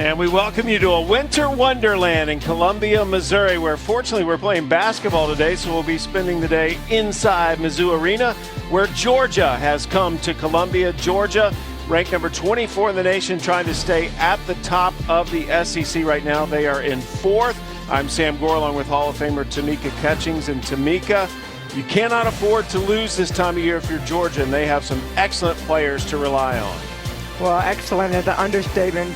And we welcome you to a winter wonderland in Columbia, Missouri, where fortunately we're playing basketball today, so we'll be spending the day inside Mizzou Arena, where Georgia has come to Columbia. Georgia, ranked number 24 in the nation, trying to stay at the top of the SEC right now. They are in fourth. I'm Sam Gore along with Hall of Famer Tamika Catchings. And Tamika, you cannot afford to lose this time of year if you're Georgia, and they have some excellent players to rely on. Well, excellent is an understatement.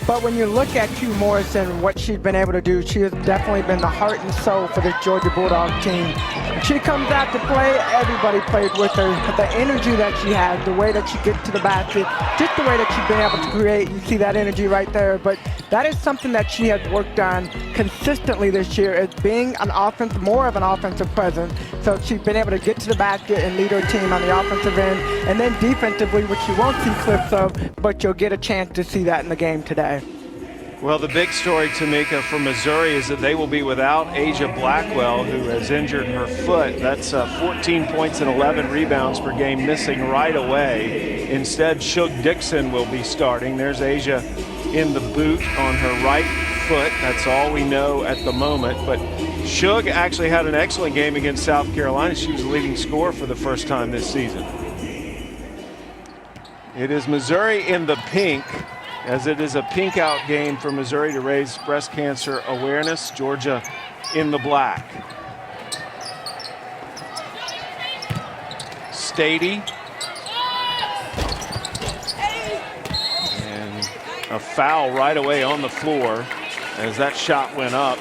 But when you look at Q Morrison, what she's been able to do, she has definitely been the heart and soul for this Georgia Bulldog team. When she comes out to play, everybody plays with her. But the energy that she has, the way that she gets to the basket, just the way that she's been able to create, you see that energy right there. But that is something that she has worked on consistently this year, is being an offense, more of an offensive presence. So she's been able to get to the basket and lead her team on the offensive end. And then defensively, which you won't see clips of, but you'll get a chance to see that in the game today. Well, the big story, Tamika, for Missouri is that they will be without Asia Blackwell, who has injured her foot. That's 14 points and 11 rebounds per game, missing right away. Instead, Shug Dixon will be starting. There's Asia in the boot on her right foot. That's all we know at the moment. But Shug actually had an excellent game against South Carolina. She was the leading scorer for the first time this season. It is Missouri in the pink, as it is a pink out game for Missouri to raise breast cancer awareness. Georgia in the black. Stady. And a foul right away on the floor as that shot went up.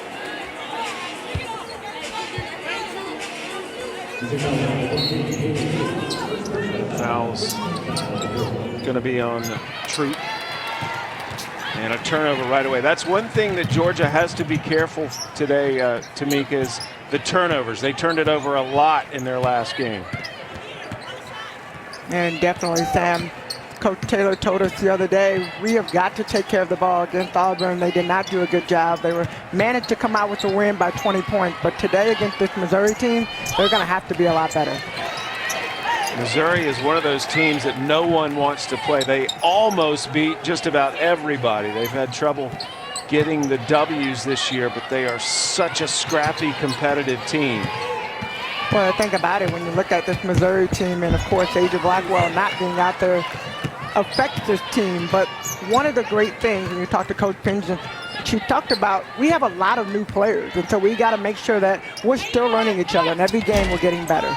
Foul's going to be on Troop. And a turnover right away. That's one thing that Georgia has to be careful today, Tamika, is the turnovers. They turned it over a lot in their last game. And definitely, Sam, Coach Taylor told us the other day, we have got to take care of the ball against Auburn. They did not do a good job. They managed to come out with a win by 20 points. But today against this Missouri team, they're going to have to be a lot better. Missouri is one of those teams that no one wants to play. They almost beat just about everybody. They've had trouble getting the W's this year, but they are such a scrappy, competitive team. Well, think about it. When you look at this Missouri team, and of course Asia Blackwell not being out there affects this team. But one of the great things, when you talk to Coach Pingeon, she talked about, we have a lot of new players, and so we got to make sure that we're still learning each other, and every game we're getting better.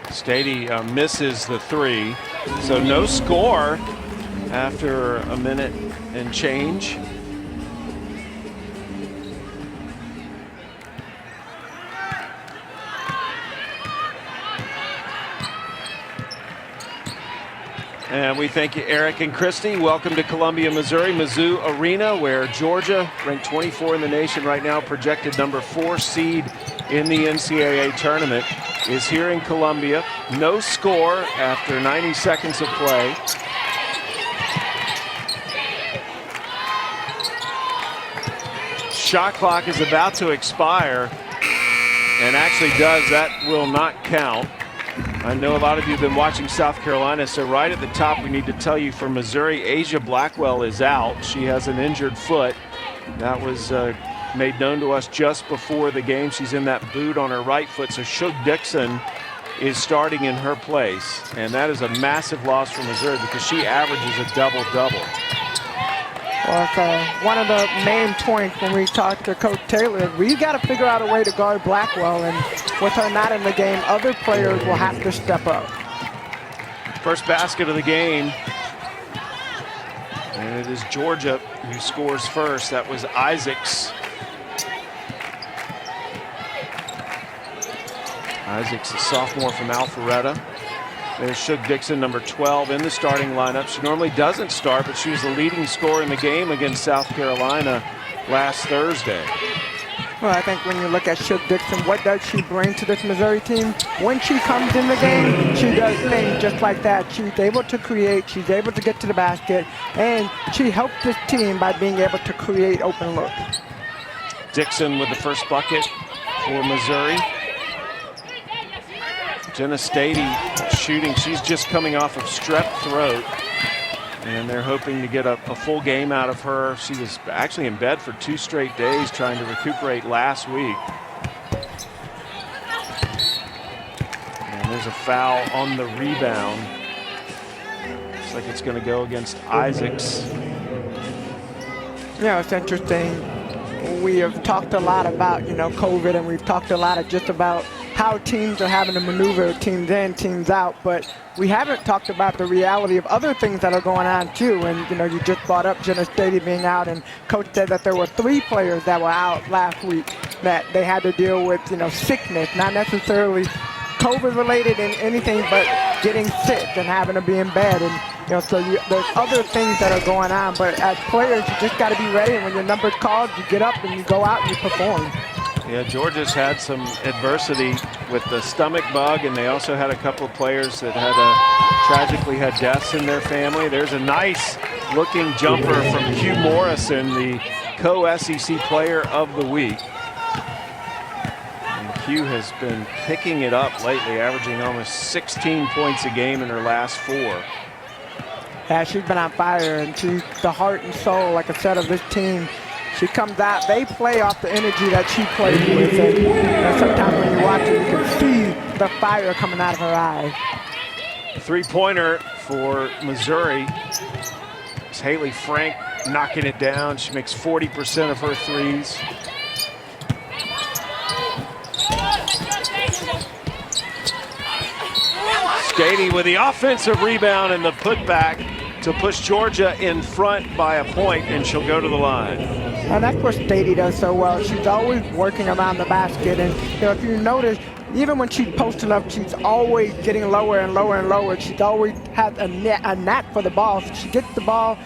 Stady misses the three, so no score after a minute and change. And we thank you, Eric and Christy. Welcome to Columbia, Missouri, Mizzou Arena, where Georgia, ranked 24 in the nation right now, projected number 4 seed in the NCAA tournament, is here in Columbia. No score after 90 seconds of play. Shot clock is about to expire, and actually does. That will not count. I know a lot of you have been watching South Carolina, so right at the top we need to tell you, for Missouri, Asia Blackwell is out. She has an injured foot. That was made known to us just before the game. She's in that boot on her right foot, so Shug Dixon is starting in her place. And that is a massive loss for Missouri because she averages a double-double. Well, it's, one of the main points when we talk to Coach Taylor, we've got to figure out a way to guard Blackwell, and with her not in the game, other players will have to step up. First basket of the game, and it is Georgia who scores first. That was Isaacs. Isaacs, a sophomore from Alpharetta. There's Shug Dixon, number 12, in the starting lineup. She normally doesn't start, but she was the leading scorer in the game against South Carolina last Thursday. Well, I think when you look at Shug Dixon, what does she bring to this Missouri team? When she comes in the game, she does things just like that. She's able to create, she's able to get to the basket, and she helped this team by being able to create open looks. Dixon with the first bucket for Missouri. Jenna Stady shooting. She's just coming off of strep throat. And they're hoping to get a full game out of her. She was actually in bed for 2 straight days trying to recuperate last week. And there's a foul on the rebound. Looks like it's going to go against Isaacs. Yeah, it's interesting. We have talked a lot about, COVID, and we've talked a lot of just about how teams are having to maneuver teams in, teams out, but we haven't talked about the reality of other things that are going on too. And you just brought up Jenna Stady being out, and coach said that there were 3 players that were out last week that they had to deal with, sickness, not necessarily COVID related in anything, but getting sick and having to be in bed. And so there's other things that are going on, but as players, you just got to be ready. And when your number's called, you get up and you go out and you perform. Yeah, Georgia's had some adversity with the stomach bug, and they also had a couple of players that tragically had deaths in their family. There's a nice looking jumper from Q Morrison, the co-SEC player of the week. And Q has been picking it up lately, averaging almost 16 points a game in her last 4. Yeah, she's been on fire, and she's the heart and soul, like I said, of this team. She comes out, they play off the energy that she plays with. And sometimes when you watch her, you can see the fire coming out of her eyes. 3-pointer for Missouri. It's Haley Frank knocking it down. She makes 40% of her threes. Stady with the offensive rebound and the putback to push Georgia in front by a point, and she'll go to the line. And that's what Stady does so well. She's always working around the basket. And if you notice, even when she's posting up, she's always getting lower and lower and lower. She's always had a knack for the ball. So she gets the ball,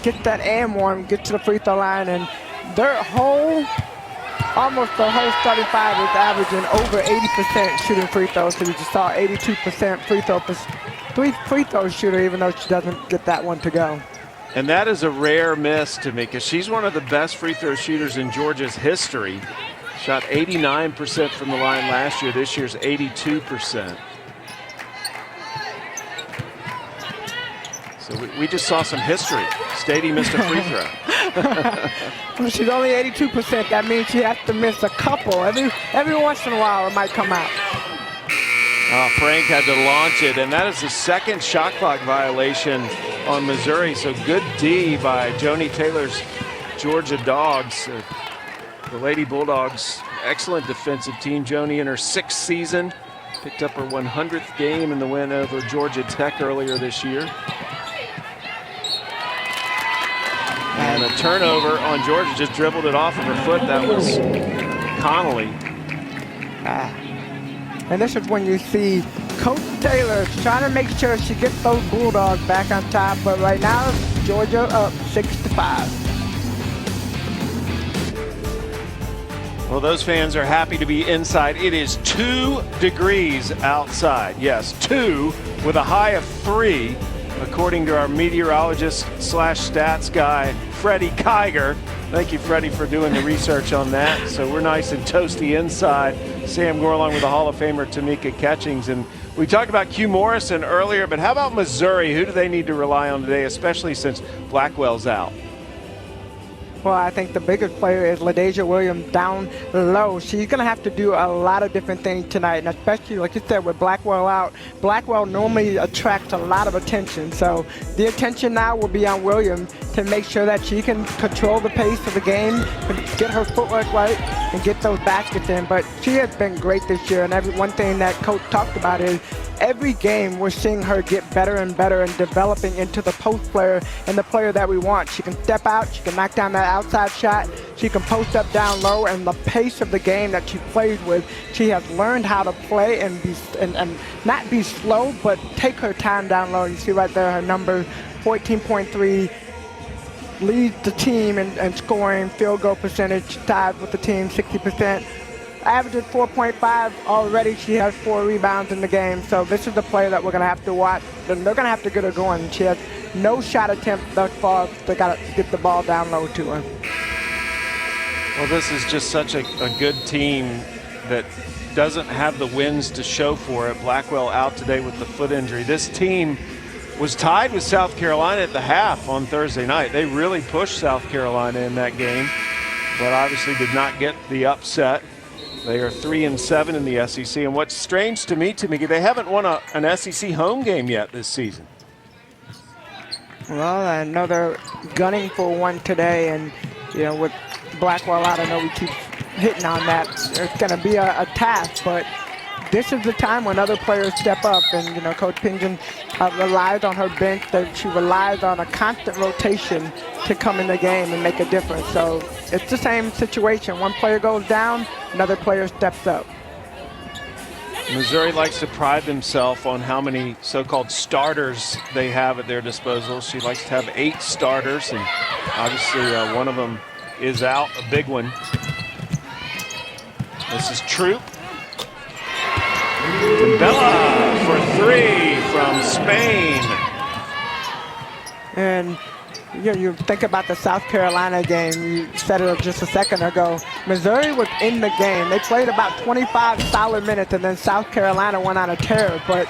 gets that and one, gets to the free throw line, and almost the whole starting 5 is averaging over 80% shooting free throws. So you just saw 82% free throw shooter, even though she doesn't get that one to go. And that is a rare miss to me, because she's one of the best free throw shooters in Georgia's history. Shot 89% from the line last year. This year's 82%. So we just saw some history. Stady missed a free throw. She's only 82%. That means she has to miss a couple. Every once in a while it might come out. Frank had to launch it, and that is the 2nd shot clock violation on Missouri. So good D by Joni Taylor's Georgia Dogs. The Lady Bulldogs, excellent defensive team. Joni in her 6th season, picked up her 100th game in the win over Georgia Tech earlier this year. And a turnover on Georgia, just dribbled it off of her foot. That was Connolly. And this is when you see Coach Taylor trying to make sure she gets those Bulldogs back on top. But right now, Georgia up 6-5. Well, those fans are happy to be inside. It is 2 degrees outside. Yes, 2 with a high of 3, according to our meteorologist / stats guy, Freddie Kiger. Thank you, Freddie, for doing the research on that. So we're nice and toasty inside. Sam Gore along with the Hall of Famer Tamika Catchings. And we talked about Q Morrison earlier, but how about Missouri? Who do they need to rely on today, especially since Blackwell's out? Well, I think the biggest player is LaDasia Williams down low. She's going to have to do a lot of different things tonight, and especially, like you said, with Blackwell out. Blackwell normally attracts a lot of attention, so the attention now will be on Williams to make sure that she can control the pace of the game, get her footwork right, and get those baskets in. But she has been great this year, and one thing that Coach talked about is every game we're seeing her get better and better and developing into the post player and the player that we want. She can step out, she can knock down that outside shot, she can post up down low, and the pace of the game that she plays with, she has learned how to play and not be slow, but take her time down low. You see right there her number, 14.3, leads the team in scoring, field goal percentage, tied with the team, 60%. Averages 4.5 already. She has 4 rebounds in the game. So this is the player that we're going to have to watch. And they're going to have to get her going. She has no shot attempt thus far. They got to get the ball down low to her. Well, this is just such a good team that doesn't have the wins to show for it. Blackwell out today with the foot injury. This team was tied with South Carolina at the half on Thursday night. They really pushed South Carolina in that game, but obviously did not get the upset. They are 3-7 in the SEC, and what's strange to me, they haven't won an SEC home game yet this season. Well, I know they're gunning for one today, and with Blackwell out, I know we keep hitting on that. It's going to be a task, but this is the time when other players step up, and Coach Pingen relies on her bench. That she relies on a constant rotation to come in the game and make a difference. So it's the same situation. One player goes down, another player steps up. Missouri likes to pride themselves on how many so-called starters they have at their disposal. She likes to have 8 starters, and obviously one of them is out, a big one. This is Troop. Dembella for 3 from Spain. And you think about the South Carolina game, you said it just a second ago. Missouri was in the game. They played about 25 solid minutes, and then South Carolina went on a tear. But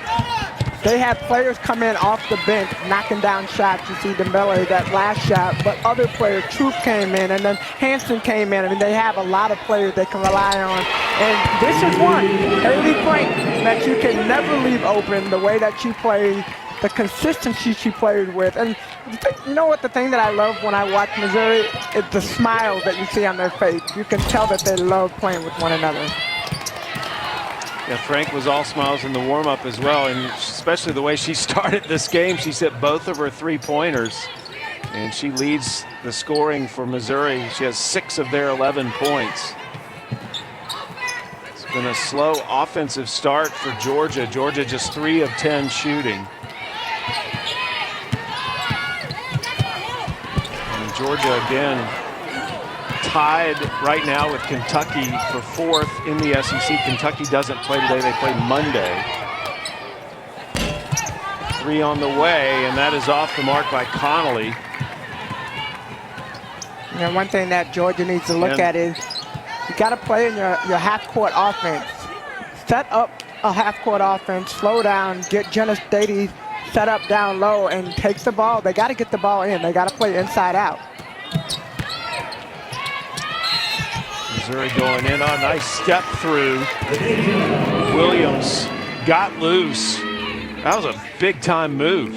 they had players come in off the bench, knocking down shots. You see Dembella, that last shot, but other players, Troop came in, and then Hanson came in. I mean, they have a lot of players they can rely on. And this is one, Haley Frank, that you can never leave open, the way that she plays, the consistency she played with. And you know what, the thing that I love when I watch Missouri is the smiles that you see on their face. You can tell that they love playing with one another. Yeah, Frank was all smiles in the warm-up as well, and especially the way she started this game. She's hit both of her 3-pointers, and she leads the scoring for Missouri. She has 6 of their 11 points. It's been a slow offensive start for Georgia. Georgia just 3 of 10 shooting. And Georgia again tied right now with Kentucky for 4th in the SEC. Kentucky doesn't play today, they play Monday. 3 on the way, and that is off the mark by Connolly. One thing that Georgia needs to look at is you got to play in your half-court offense. Set up a half-court offense, slow down, get Jenna Stady set up down low and takes the ball. They got to get the ball in. They got to play inside out. Missouri going in on a nice step through. Williams got loose. That was a big-time move.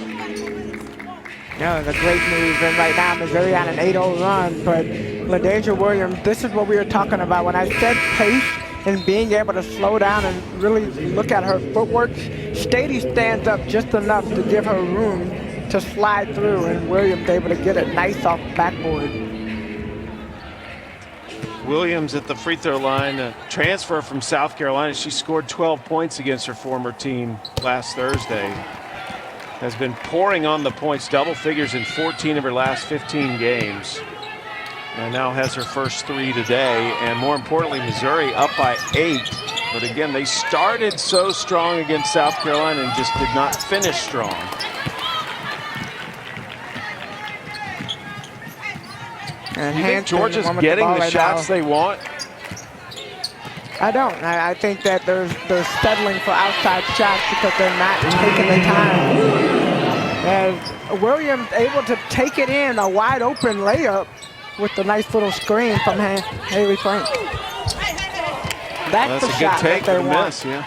Yeah, it was a great move. And right now, Missouri on an 8-0 run. But LaDasia Williams, this is what we were talking about. When I said pace and being able to slow down and really look at her footwork, Stady stands up just enough to give her room to slide through, and Williams able to get it nice off the backboard. Williams at the free throw line, a transfer from South Carolina. She scored 12 points against her former team last Thursday. Has been pouring on the points, double figures in 14 of her last 15 games. And now has her first 3 today. And more importantly, Missouri up by 8. But again, they started so strong against South Carolina and just did not finish strong. And you think Georgia's getting the shots they want? I don't. I think that they're settling for outside shots because they're not taking the time. As Williams able to take it in, a wide open layup with the nice little screen from Haley Frank. That's the a shot good take that they for the want. miss, yeah.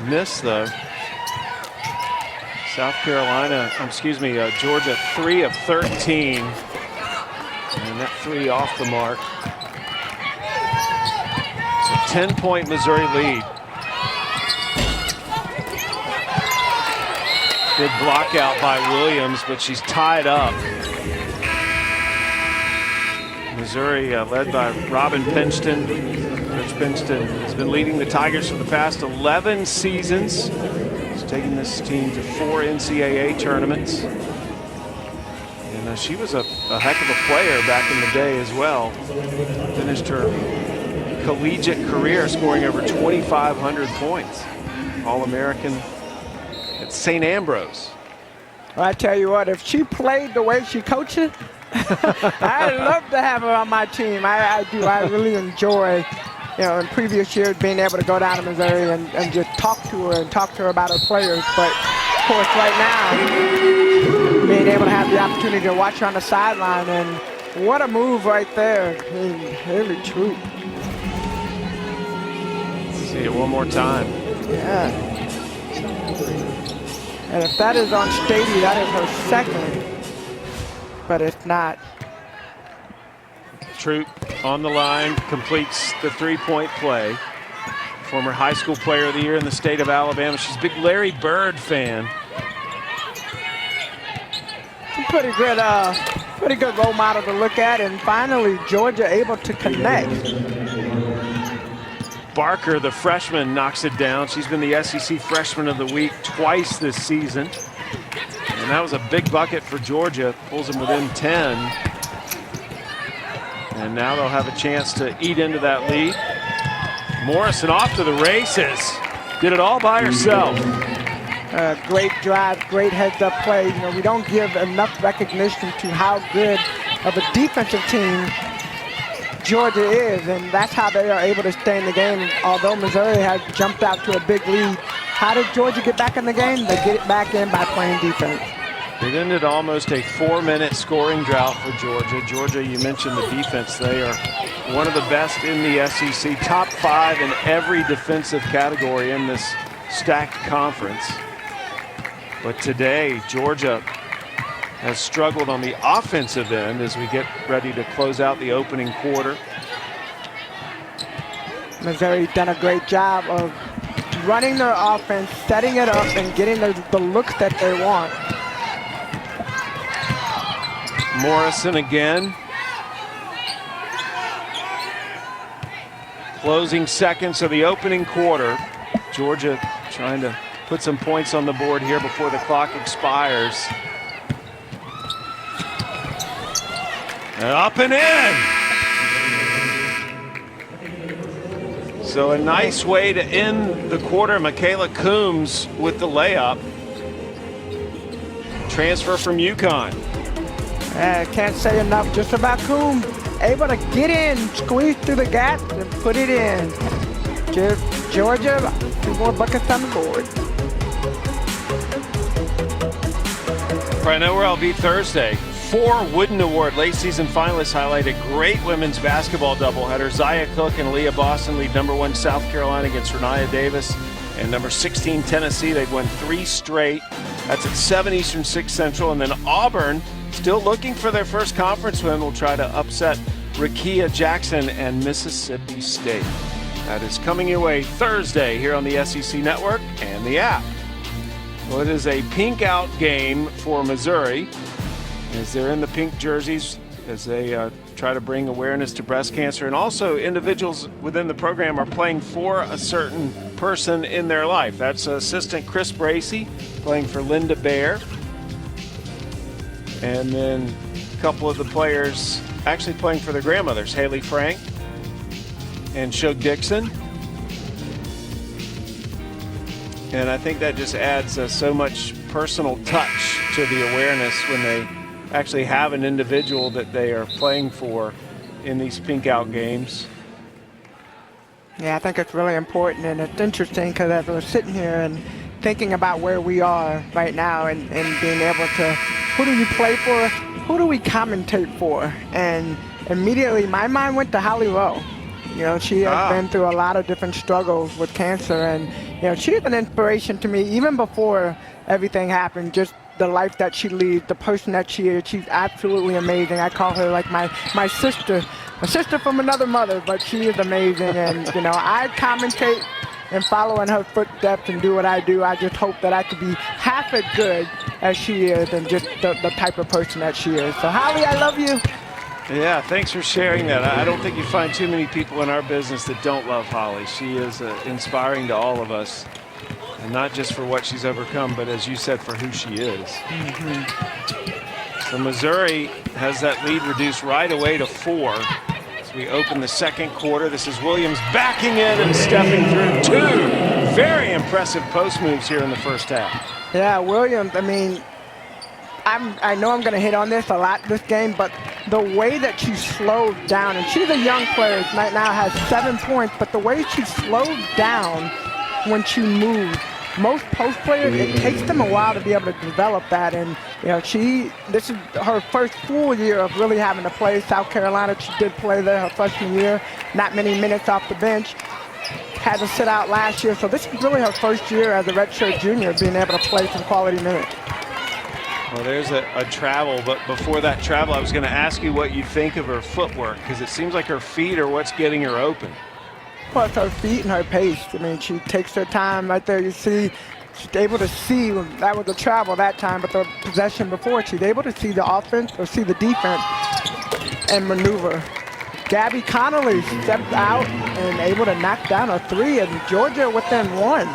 Miss though. South Carolina, Georgia 3 of 13. And that 3 off the mark. It's a 10-point Missouri lead. Good block out by Williams, but she's tied up. Missouri led by Robin Pinkston. Coach Pinkston has been leading the Tigers for the past 11 seasons. He's taken this team to 4 NCAA tournaments. And she was a heck of a player back in the day as well. Finished her collegiate career scoring over 2,500 points. All-American at St. Ambrose. Well, I tell you what, if she played the way she coaches, I'd love to have her on my team. I do. I really enjoy, in previous years being able to go down to Missouri and just talk to her about her players. But course right now. Being able to have the opportunity to watch her on the sideline, and what a move right there. Haley Troop. See it one more time. Yeah. And if that is on Stady, that is her second. But it's not. Troop on the line, completes the three-point play. Former high school player of the year in the state of Alabama. She's a big Larry Bird fan. Pretty good role model to look at, and finally Georgia able to connect. Barker, the freshman, knocks it down. She's been the SEC Freshman of the Week twice this season. And that was a big bucket for Georgia. Pulls them within 10. And now they'll have a chance to eat into that lead. Morrison off to the races. Did it all by herself. Great drive, great heads-up play. You know, we don't give enough recognition to how good of a defensive team Georgia is, and that's how they are able to stay in the game. Although Missouri has jumped out to a big lead, how did Georgia get back in the game? They get it back in by playing defense. It ended almost a 4-minute scoring drought for Georgia. Georgia, you mentioned the defense. They are one of the best in the SEC, top 5 in every defensive category in this stacked conference. But today, Georgia has struggled on the offensive end as we get ready to close out the opening quarter. Missouri done a great job of running their offense, setting it up, and getting the looks that they want. Morrison again. Closing seconds of the opening quarter. Georgia trying to put some points on the board here before the clock expires. And up and in. So a nice way to end the quarter. Michaela Coombs with the layup. Transfer from UConn. Can't say enough just about Coombs. Able to get in, squeeze through the gap, and put it in. Give Georgia 2 more buckets on the board. Right now, where I'll be Thursday. 4 Wooden Award late season finalists highlight a great women's basketball doubleheader. Zia Cook and Leah Boston lead #1 South Carolina against Renaya Davis and number 16 Tennessee. They've won 3 straight. That's at 7 Eastern, 6 Central. And then Auburn, still looking for their first conference win, will try to upset Rakia Jackson and Mississippi State. That is coming your way Thursday here on the SEC Network and the app. Well, it is a pink out game for Missouri as they're in the pink jerseys as they try to bring awareness to breast cancer. And also individuals within the program are playing for a certain person in their life. That's assistant Chris Bracey playing for Linda Bear. And then a couple of the players actually playing for their grandmothers, Haley Frank and Shug Dixon. And I think that just adds so much personal touch to the awareness when they actually have an individual that they are playing for in these pink out games. Yeah, I think it's really important, and it's interesting because as we're sitting here and thinking about where we are right now and being able to, who do you play for? Who do we commentate for? And immediately my mind went to Holly Rowe. You know, she has been through a lot of different struggles with cancer, and, you know, she's an inspiration to me even before everything happened. Just the life that she leads, the person that she is. She's absolutely amazing. I call her like my sister, a sister from another mother, but she is amazing. And, you know, I commentate and follow in her footsteps and do what I do. I just hope that I could be half as good as she is and just the type of person that she is. So, Holly, I love you. Yeah, thanks for sharing that. I don't think you find too many people in our business that don't love Holly. She is inspiring to all of us, and not just for what she's overcome, but as you said, for who she is. So Missouri has that lead reduced right away to 4 as we open the second quarter. This is Williams backing in and stepping through 2 very impressive post moves here in the first half. Yeah, Williams, I mean, I know I'm going to hit on this a lot this game, but the way that she slowed down, and she's a young player, right now has 7 points, but the way she slowed down when she moved most post players, it takes them a while to be able to develop that. And, you know, this is her first full year of really having to play. South Carolina, she did play there her freshman year, not many minutes off the bench. Had to sit out last year, so this is really her first year as a redshirt junior being able to play some quality minutes. Well, there's a travel, but before that travel, I was going to ask you what you think of her footwork, because it seems like her feet are what's getting her open. Well, it's her feet and her pace. I mean, she takes her time right there. You see, she's able to see, that was the travel that time, but the possession before, she's able to see the offense or see the defense and maneuver. Gabby Connolly stepped out and able to knock down a three, and Georgia within one.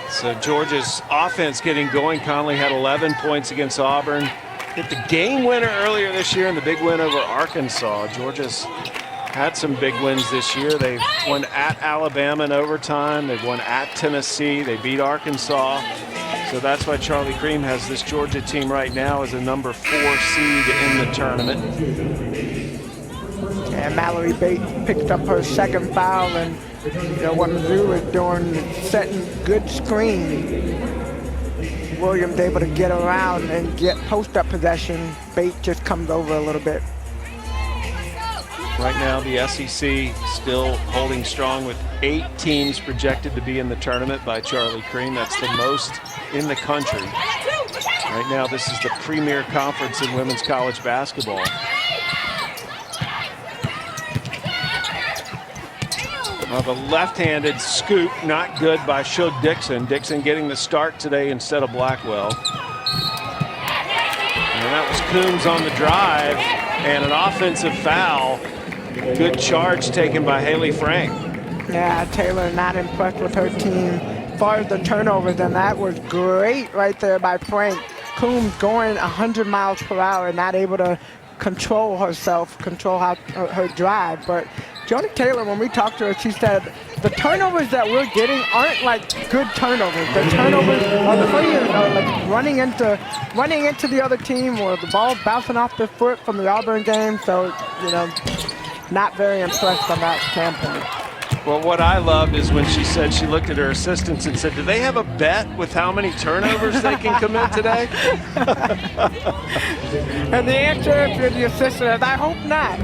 So Georgia's offense getting going. Connolly had 11 points against Auburn. Hit the game winner earlier this year in the big win over Arkansas. Georgia's had some big wins this year. They've won at Alabama in overtime. They've won at Tennessee. They beat Arkansas. So that's why Charlie Creme has this Georgia team right now as a number 4 seed in the tournament. And Mallory Bates picked up her second foul, and you know what Mizzou is doing, setting good screen. Williams able to get around and get post-up possession. Bates just comes over a little bit. Right now, the SEC still holding strong with 8 teams projected to be in the tournament by Charlie Creme. That's the most in the country. Right now, this is the premier conference in women's college basketball. The left-handed scoop, not good by Shug Dixon. Dixon getting the start today instead of Blackwell. And that was Coombs on the drive, and an offensive foul. Good charge taken by Haley Frank. Yeah, Taylor not impressed with her team. As far as the turnovers, then that was great right there by Frank. Coombs going 100 miles per hour, not able to control herself, control her drive. But Joni Taylor, when we talked to her, she said the turnovers that we're getting aren't like good turnovers. The turnovers are the players are like running into the other team, or the ball bouncing off the foot from the Auburn game. So, you know, not very impressed from that standpoint. Well, what I loved is when she said she looked at her assistants and said, do they have a bet with how many turnovers they can commit today? And the answer, if you're the assistant, is I hope not.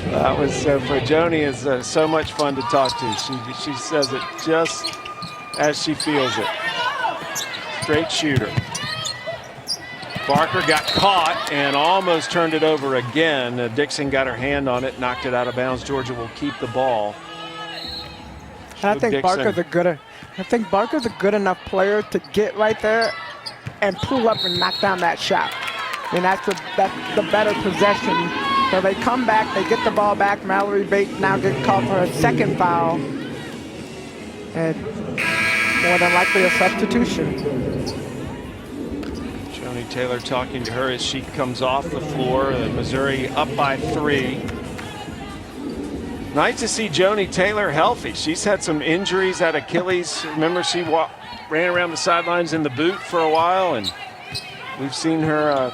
That was for Joni is so much fun to talk to. She says it just as she feels it. Straight shooter. Barker got caught and almost turned it over again. Dixon got her hand on it, knocked it out of bounds. Georgia will keep the ball. I think Barker's a good enough player to get right there and pull up and knock down that shot. And that's the better possession. So they come back, they get the ball back. Mallory Bates now gets called for a second foul. And more than likely a substitution. Joni Taylor talking to her as she comes off the floor. Missouri up by 3. Nice to see Joni Taylor healthy. She's had some injuries at Achilles. Remember, she ran around the sidelines in the boot for a while, and we've seen her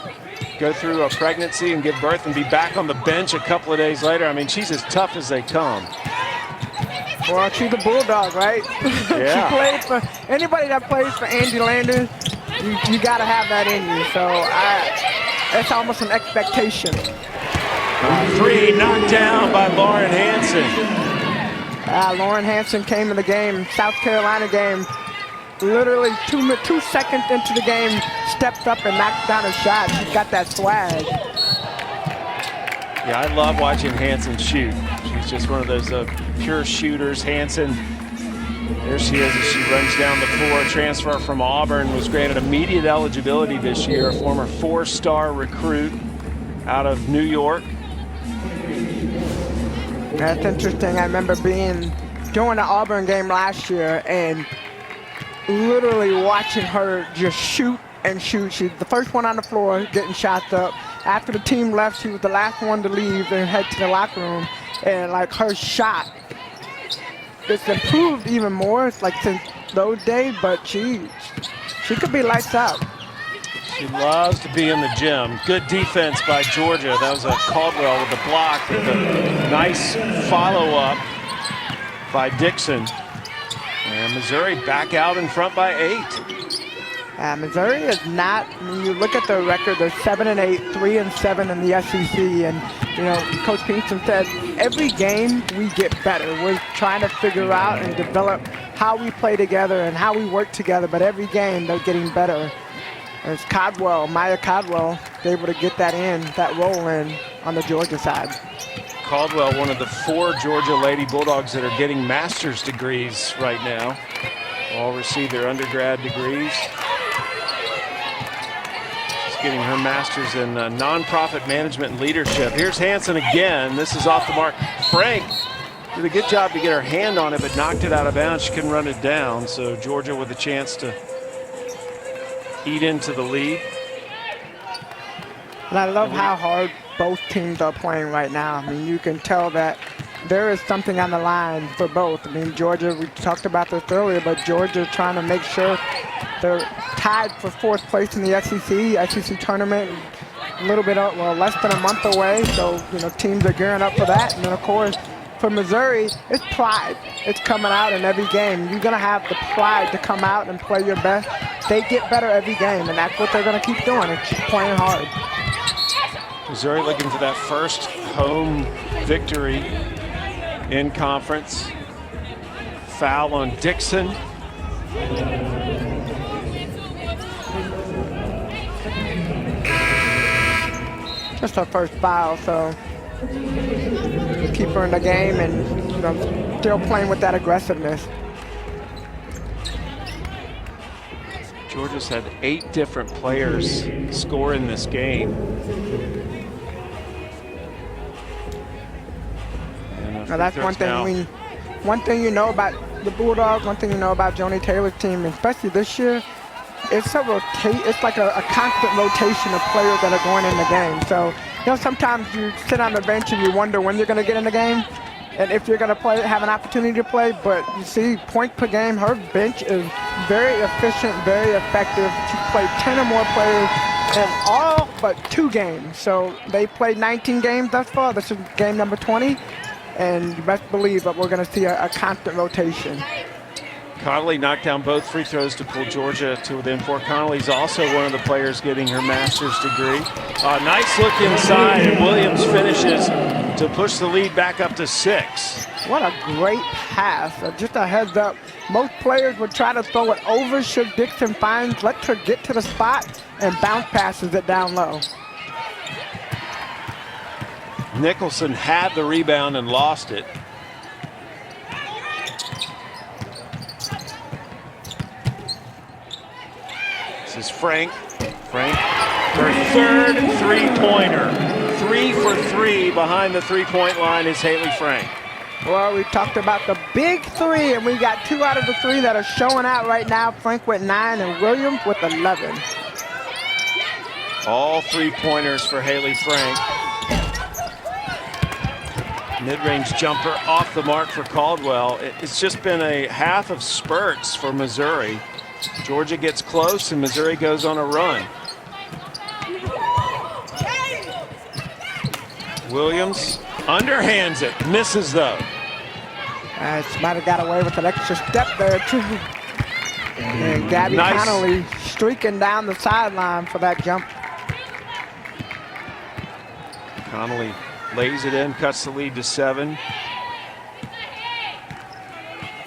go through a pregnancy and give birth and be back on the bench a couple of days later. I mean, she's as tough as they come. Well, she's a Bulldog, right? Yeah. She played for anybody that plays for Andy Landers. You got to have that in you. So it's almost an expectation. 3 knocked down by Lauren Hanson. Lauren Hanson came in the game, South Carolina game, literally 2 seconds into the game, stepped up and knocked down a shot. She's got that swag. Yeah, I love watching Hanson shoot. She's just one of those pure shooters. Hanson, there she is as she runs down the floor. Transfer from Auburn, was granted immediate eligibility this year. A former 4-star recruit out of New York. That's interesting. I remember doing the Auburn game last year and literally watching her just shoot and shoot. She's the first one on the floor getting shots up. After the team left, she was the last one to leave and head to the locker room. And like her shot, it's improved even more. It's like since those days, but she could be lights out. She loves to be in the gym. Good defense by Georgia. That was a Caldwell with the block, with a nice follow-up by Dixon. And Missouri back out in front by 8. Missouri is not, when you look at their record, they're 7-8, 3-7 in the SEC. And, you know, Coach Pinkston said, every game we get better. We're trying to figure out and develop how we play together and how we work together. But every game they're getting better. And it's Caldwell, Maya Caldwell, able to get that roll in on the Georgia side. Caldwell, one of the 4 Georgia Lady Bulldogs that are getting master's degrees right now. All receive their undergrad degrees. She's getting her master's in nonprofit management and leadership. Here's Hanson again. This is off the mark. Frank did a good job to get her hand on it, but knocked it out of bounds. She couldn't run it down. So Georgia with a chance to eat into the lead. And I love how hard both teams are playing right now. I mean, you can tell that there is something on the line for both. I mean, Georgia, we talked about this earlier, but Georgia trying to make sure they're tied for 4th place in the SEC tournament. A little bit, well, less than a month away. So, you know, teams are gearing up for that. And then, of course, for Missouri, it's pride. It's coming out in every game. You're going to have the pride to come out and play your best. They get better every game, and that's what they're going to keep doing, and keep playing hard. Missouri looking for that first home victory in conference. Foul on Dixon. Just her first foul, so keep her in the game and, you know, still playing with that aggressiveness. Georgia's had 8 different players score in this game. Now that's one thing you know about the Bulldogs, one thing you know about Joni Taylor's team, especially this year, it's like a constant rotation of players that are going in the game. So, you know, sometimes you sit on the bench and you wonder when you're going to get in the game and if you're going to have an opportunity to play. But you see, point per game, her bench is very efficient, very effective. She played 10 or more players in all but 2 games. So they played 19 games thus far. This is game number 20. And you best believe that we're going to see a constant rotation. Connolly knocked down both free throws to pull Georgia to within 4. Connolly's also one of the players getting her master's degree. Nice look inside, and Williams finishes to push the lead back up to 6. What a great pass. Just a heads up. Most players would try to throw it over should Dixon let her get to the spot and bounce passes it down low. Nicholson had the rebound and lost it. This is Frank. Frank, her 3rd three-pointer. 3 for 3 behind the 3-point line is Haley Frank. Well, we talked about the big 3, and we got 2 out of the 3 that are showing out right now. Frank with 9 and Williams with 11. All 3-pointers for Haley Frank. Mid-range jumper off the mark for Caldwell. It's just been a half of spurts for Missouri. Georgia gets close and Missouri goes on a run. Williams underhands it, misses though. Might have got away with an extra step there too. And Gabby Connolly streaking down the sideline for that jump. Connolly lays it in, cuts the lead to 7.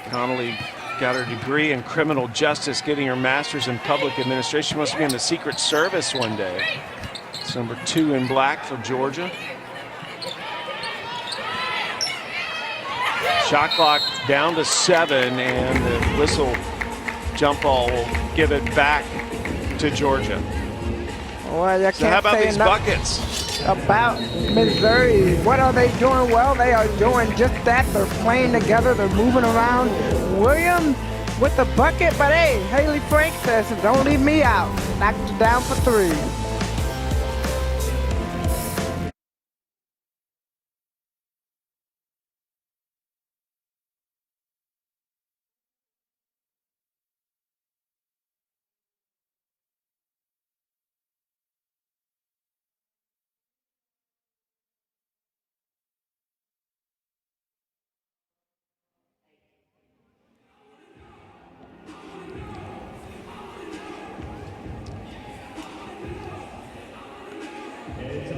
Connolly got her degree in criminal justice, getting her master's in public administration. She must be in the Secret Service one day. It's number 2 in black for Georgia. Shot clock down to 7, and the whistle jump ball will give it back to Georgia. Well, you So how about these buckets? About Missouri, what are they doing? Well, they are doing just that. They're playing together. They're moving around. Williams with the bucket, but hey, Haley Frank says, don't leave me out. Knocked it down for 3.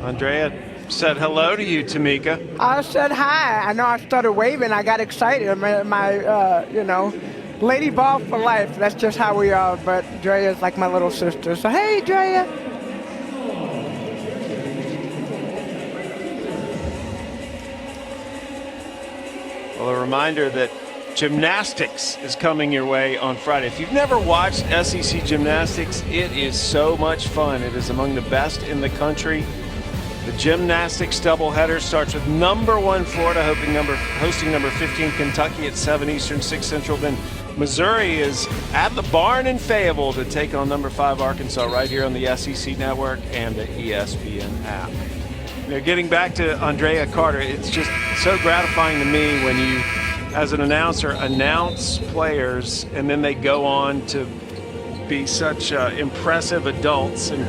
Andrea said hello to you, Tamika. I said hi. I know I started waving. I got excited. You know, lady ball for life. That's just how we are. But Drea's like my little sister. So, hey, Drea. Well, a reminder that gymnastics is coming your way on Friday. If you've never watched SEC gymnastics, it is so much fun. It is among the best in the country. The gymnastics doubleheader starts with #1 Florida hosting number 15 Kentucky at 7 Eastern, 6 Central. Then Missouri is at the Barn in Fayetteville to take on #5 Arkansas right here on the SEC Network and the ESPN app. You know, getting back to Andrea Carter, it's just so gratifying to me when you, as an announcer, announce players and then they go on to be such impressive adults and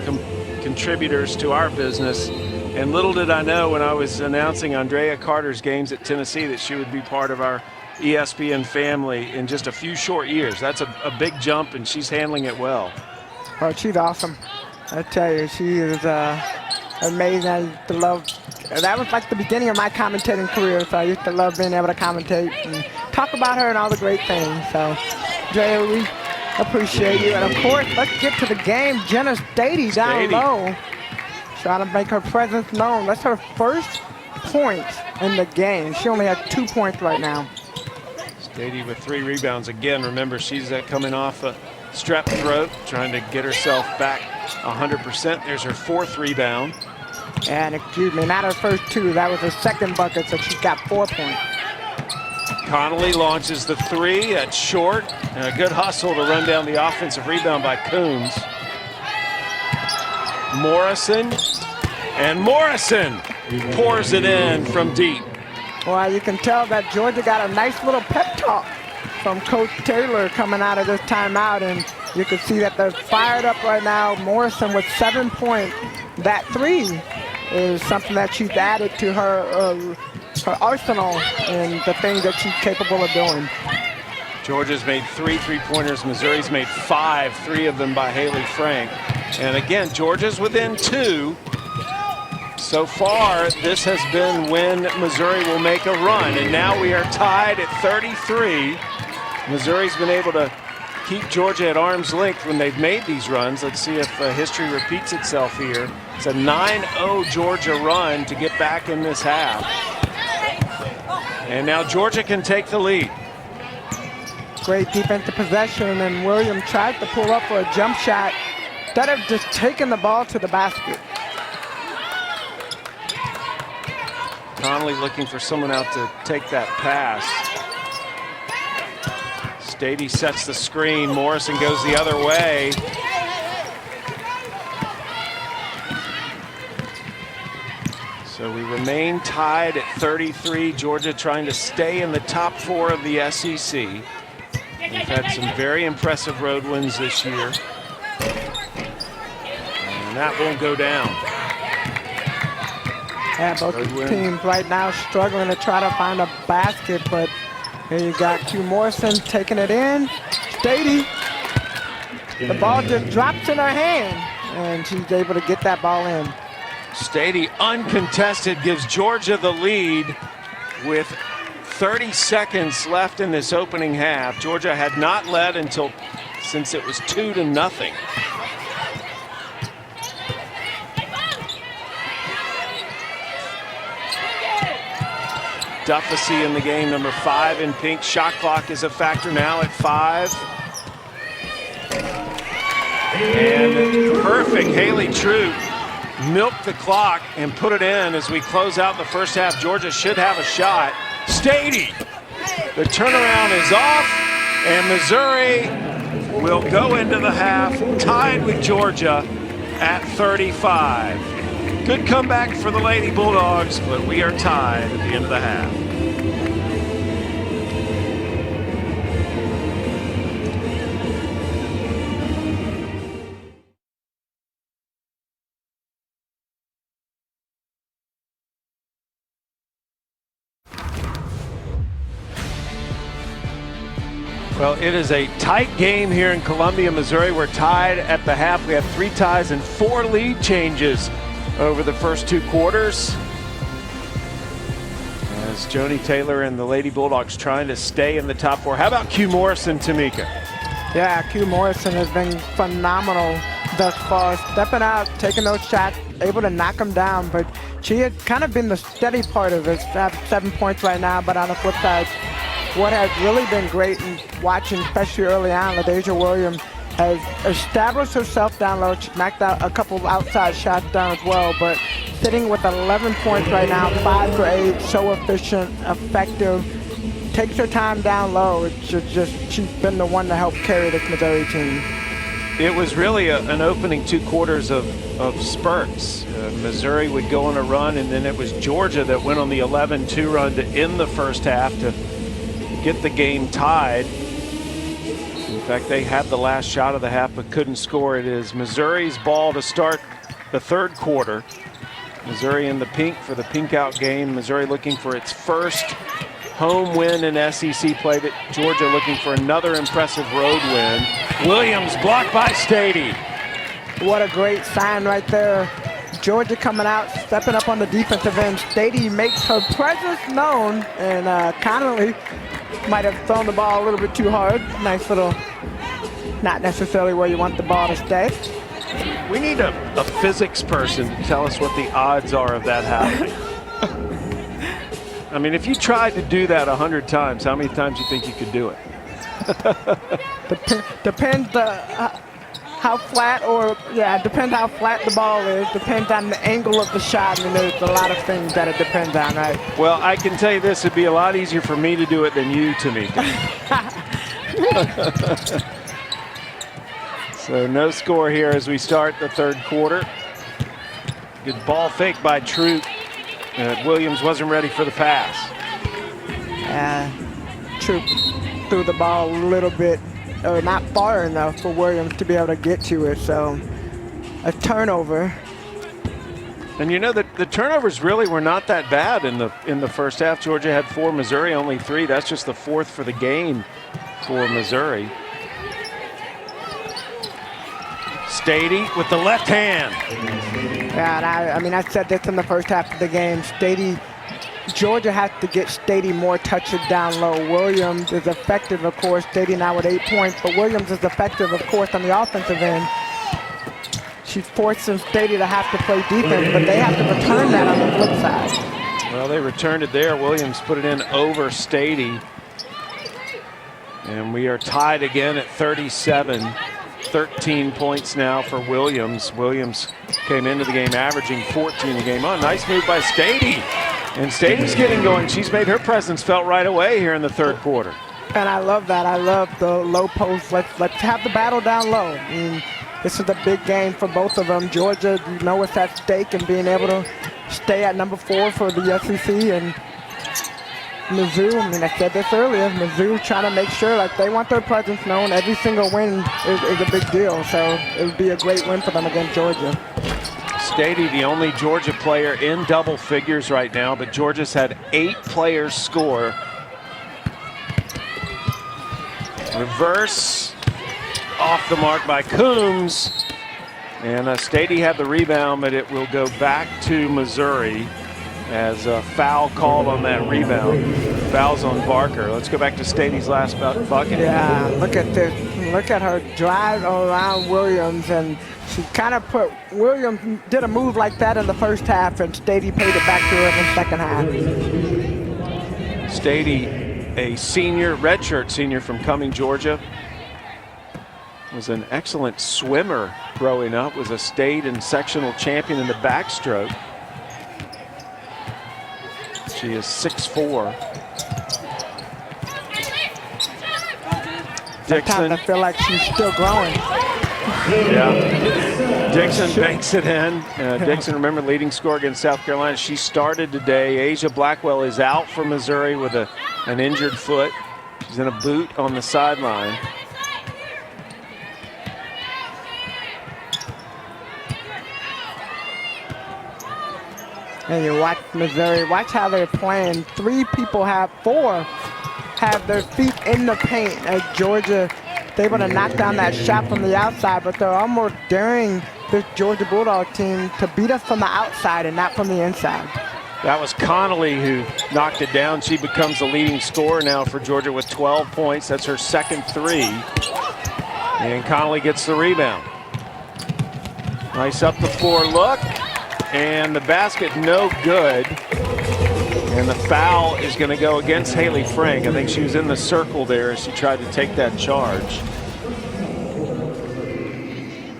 contributors to our business. And little did I know when I was announcing Andrea Carter's games at Tennessee that she would be part of our ESPN family in just a few short years. That's a big jump, and she's handling it well. Oh, she's awesome. I tell you, she is amazing. I used to love. That was like the beginning of my commentating career, so I used to love being able to commentate and talk about her and all the great things. So, Drea, we appreciate you. And, of course, let's get to the game. Jenna Stady down low, trying to make her presence known. That's her first point in the game. She only has 2 points right now. Stady with 3 rebounds. Again, remember, she's coming off a strep throat, trying to get herself back 100%. There's her 4th rebound. And excuse me, not her first 2. That was her second bucket, so she's got 4 points. Connolly launches the 3. That's short. And a good hustle to run down the offensive rebound by Coons. Morrison. And Morrison pours it in from deep. Well, you can tell that Georgia got a nice little pep talk from Coach Taylor coming out of this timeout, and you can see that they're fired up right now. Morrison with 7 points. That 3 is something that she's added to her arsenal and the things that she's capable of doing. Georgia's made 3 3-pointers. Missouri's made 5, 3 of them by Haley Frank. And again, Georgia's within 2. So far, this has been when Missouri will make a run. And now we are tied at 33. Missouri's been able to keep Georgia at arm's length when they've made these runs. Let's see if history repeats itself here. It's a 9-0 Georgia run to get back in this half. And now Georgia can take the lead. Great defensive possession, and Williams tried to pull up for a jump shot instead of just taking the ball to the basket. Connolly looking for someone out to take that pass. Stady sets the screen. Morrison goes the other way. So we remain tied at 33. Georgia trying to stay in the top 4 of the SEC. We've had some very impressive road wins this year. And that won't go down. Yeah, both teams right now struggling to try to find a basket, but here you got Q Morrison taking it in. Stady, the ball just drops in her hand, and she's able to get that ball in. Stady, uncontested, gives Georgia the lead with 30 seconds left in this opening half. Georgia had not led since it was 2-0. Duffy in the game, number 5 in pink. Shot clock is a factor now at 5. And perfect. Haley Troop milked the clock and put it in as we close out the first half. Georgia should have a shot. Stady, the turnaround is off, and Missouri will go into the half tied with Georgia at 35. Good comeback for the Lady Bulldogs, but we are tied at the end of the half. Well, it is a tight game here in Columbia, Missouri. We're tied at the half. We have 3 ties and 4 lead changes over the first 2 quarters. As Joni Taylor and the Lady Bulldogs trying to stay in the top 4. How about Q Morrison, Tamika? Yeah, Q Morrison has been phenomenal thus far, stepping out, taking those shots, able to knock them down, but she had kind of been the steady part of it. Have 7 points right now, but on the flip side, what has really been great in watching, especially early on, LaDasia Williams has established herself down low. She knocked out a couple of outside shots down as well, but sitting with 11 points right now, 5 for 8, so efficient, effective, takes her time down low. It's just she's been the one to help carry this Missouri team. It was really an opening 2 quarters of spurts. Missouri would go on a run, and then it was Georgia that went on the 11-2 run to end the first half to get the game tied. In fact, they had the last shot of the half but couldn't score. It is Missouri's ball to start the 3rd quarter. Missouri in the pink for the pink out game. Missouri looking for its first home win in SEC play, but Georgia looking for another impressive road win. Williams blocked by Stady. What a great sign right there. Georgia coming out, stepping up on the defensive end. Stady makes her presence known, and Connolly might have thrown the ball a little bit too hard. Nice little, not necessarily where you want the ball to stay. We need a physics person to tell us what the odds are of that happening. I mean, if you tried to do that 100 times, how many times do you think you could do it? Depends how flat, or depends how flat the ball is. Depends on the angle of the shot. I mean, there's a lot of things that it depends on, right? Well, I can tell you this: it'd be a lot easier for me to do it than you, Tamika. So no score here as we start the 3rd quarter. Good ball fake by Troop. Williams wasn't ready for the pass. Troop threw the ball a little bit, or not far enough for Williams to be able to get to it. So a turnover. And you know that the turnovers really were not that bad in the first half. Georgia had 4, Missouri only 3. That's just the 4th for the game for Missouri. Stady with the left hand. Yeah, and I said this in the first half of the game. Georgia has to get Stady more touches down low. Williams is effective, of course. Stady now with 8 points, but Williams is effective, of course, on the offensive end. She's forcing Stady to have to play defense, but they have to return that on the flip side. Well, they returned it there. Williams put it in over Stady. And we are tied again at 37. 13 points now for Williams. Williams came into the game averaging 14 a game. Oh, nice move by Stady. And Stady's getting going. She's made her presence felt right away here in the 3rd quarter. And I love that. I love the low post. Let's have the battle down low. I mean, this is a big game for both of them. Georgia, you know what's at stake, and being able to stay at number 4 for the SEC. And Mizzou, I mean, I said this earlier, Mizzou trying to make sure that they want their presence known. Every single win is a big deal, so it would be a great win for them against Georgia. Stady, the only Georgia player in double figures right now, but Georgia's had 8 players score. Reverse off the mark by Coombs, and Stady had the rebound, but it will go back to Missouri as a foul called on that rebound. Fouls on Barker. Let's go back to Stady's last bucket. Yeah, look at this. Look at her drive around Williams, and she kind of Williams did a move like that in the first half, and Stady paid it back to her in the second half. Stady, a senior, redshirt senior from Cumming, Georgia, was an excellent swimmer growing up, was a state and sectional champion in the backstroke. She is 6'4". Dixon. I feel like she's still growing. Yeah. Dixon banks it in. Dixon, remember, leading scorer against South Carolina. She started today. Asia Blackwell is out for Missouri with an injured foot. She's in a boot on the sideline. And you watch Missouri, watch how they're playing. 4 have their feet in the paint. As Georgia, they want to knock down that shot from the outside, but they're almost daring this Georgia Bulldog team to beat us from the outside and not from the inside. That was Connolly who knocked it down. She becomes the leading scorer now for Georgia with 12 points. That's her second three. And Connolly gets the rebound. Nice up the floor look. And the basket no good. And the foul is going to go against Haley Frank. I think she was in the circle there as she tried to take that charge.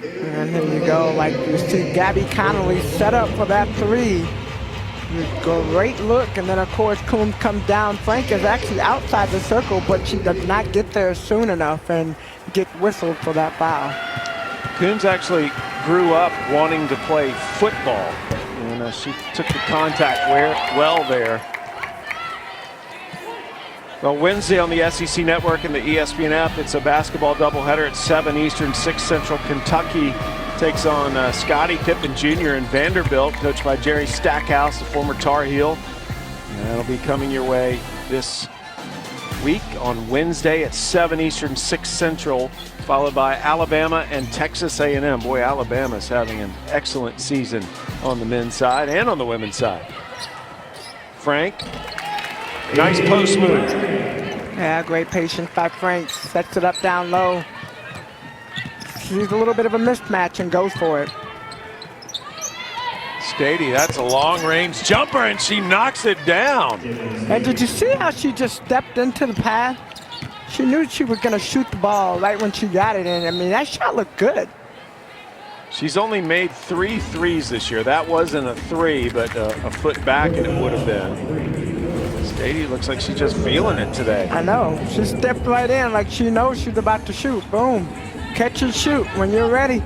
And here you go, like you see Gabby Connolly set up for that three. Great look, and then of course Coombs comes down. Frank is actually outside the circle, but she does not get there soon enough and get whistled for that foul. Coombs actually grew up wanting to play football, and she took the contact well there. Well, Wednesday on the SEC Network and the ESPN app, it's a basketball doubleheader at 7 Eastern, 6 Central. Kentucky takes on Scottie Pippen Jr. in Vanderbilt, coached by Jerry Stackhouse, the former Tar Heel. And that'll be coming your way this week on Wednesday at 7 Eastern, 6 Central, followed by Alabama and Texas A&M. Boy, Alabama's having an excellent season on the men's side and on the women's side. Frank, nice post move. Yeah, great patience by Frank. Sets it up down low. Sees a little bit of a mismatch and goes for it. Stady, that's a long-range jumper, and she knocks it down. And did you see how she just stepped into the path? She knew she was going to shoot the ball right when she got it in. I mean, that shot looked good. She's only made 3 threes this year. That wasn't a three, but a foot back, and it would have been. Stady looks like she's just feeling it today. I know. She stepped right in like she knows she's about to shoot. Boom. Catch and shoot when you're ready.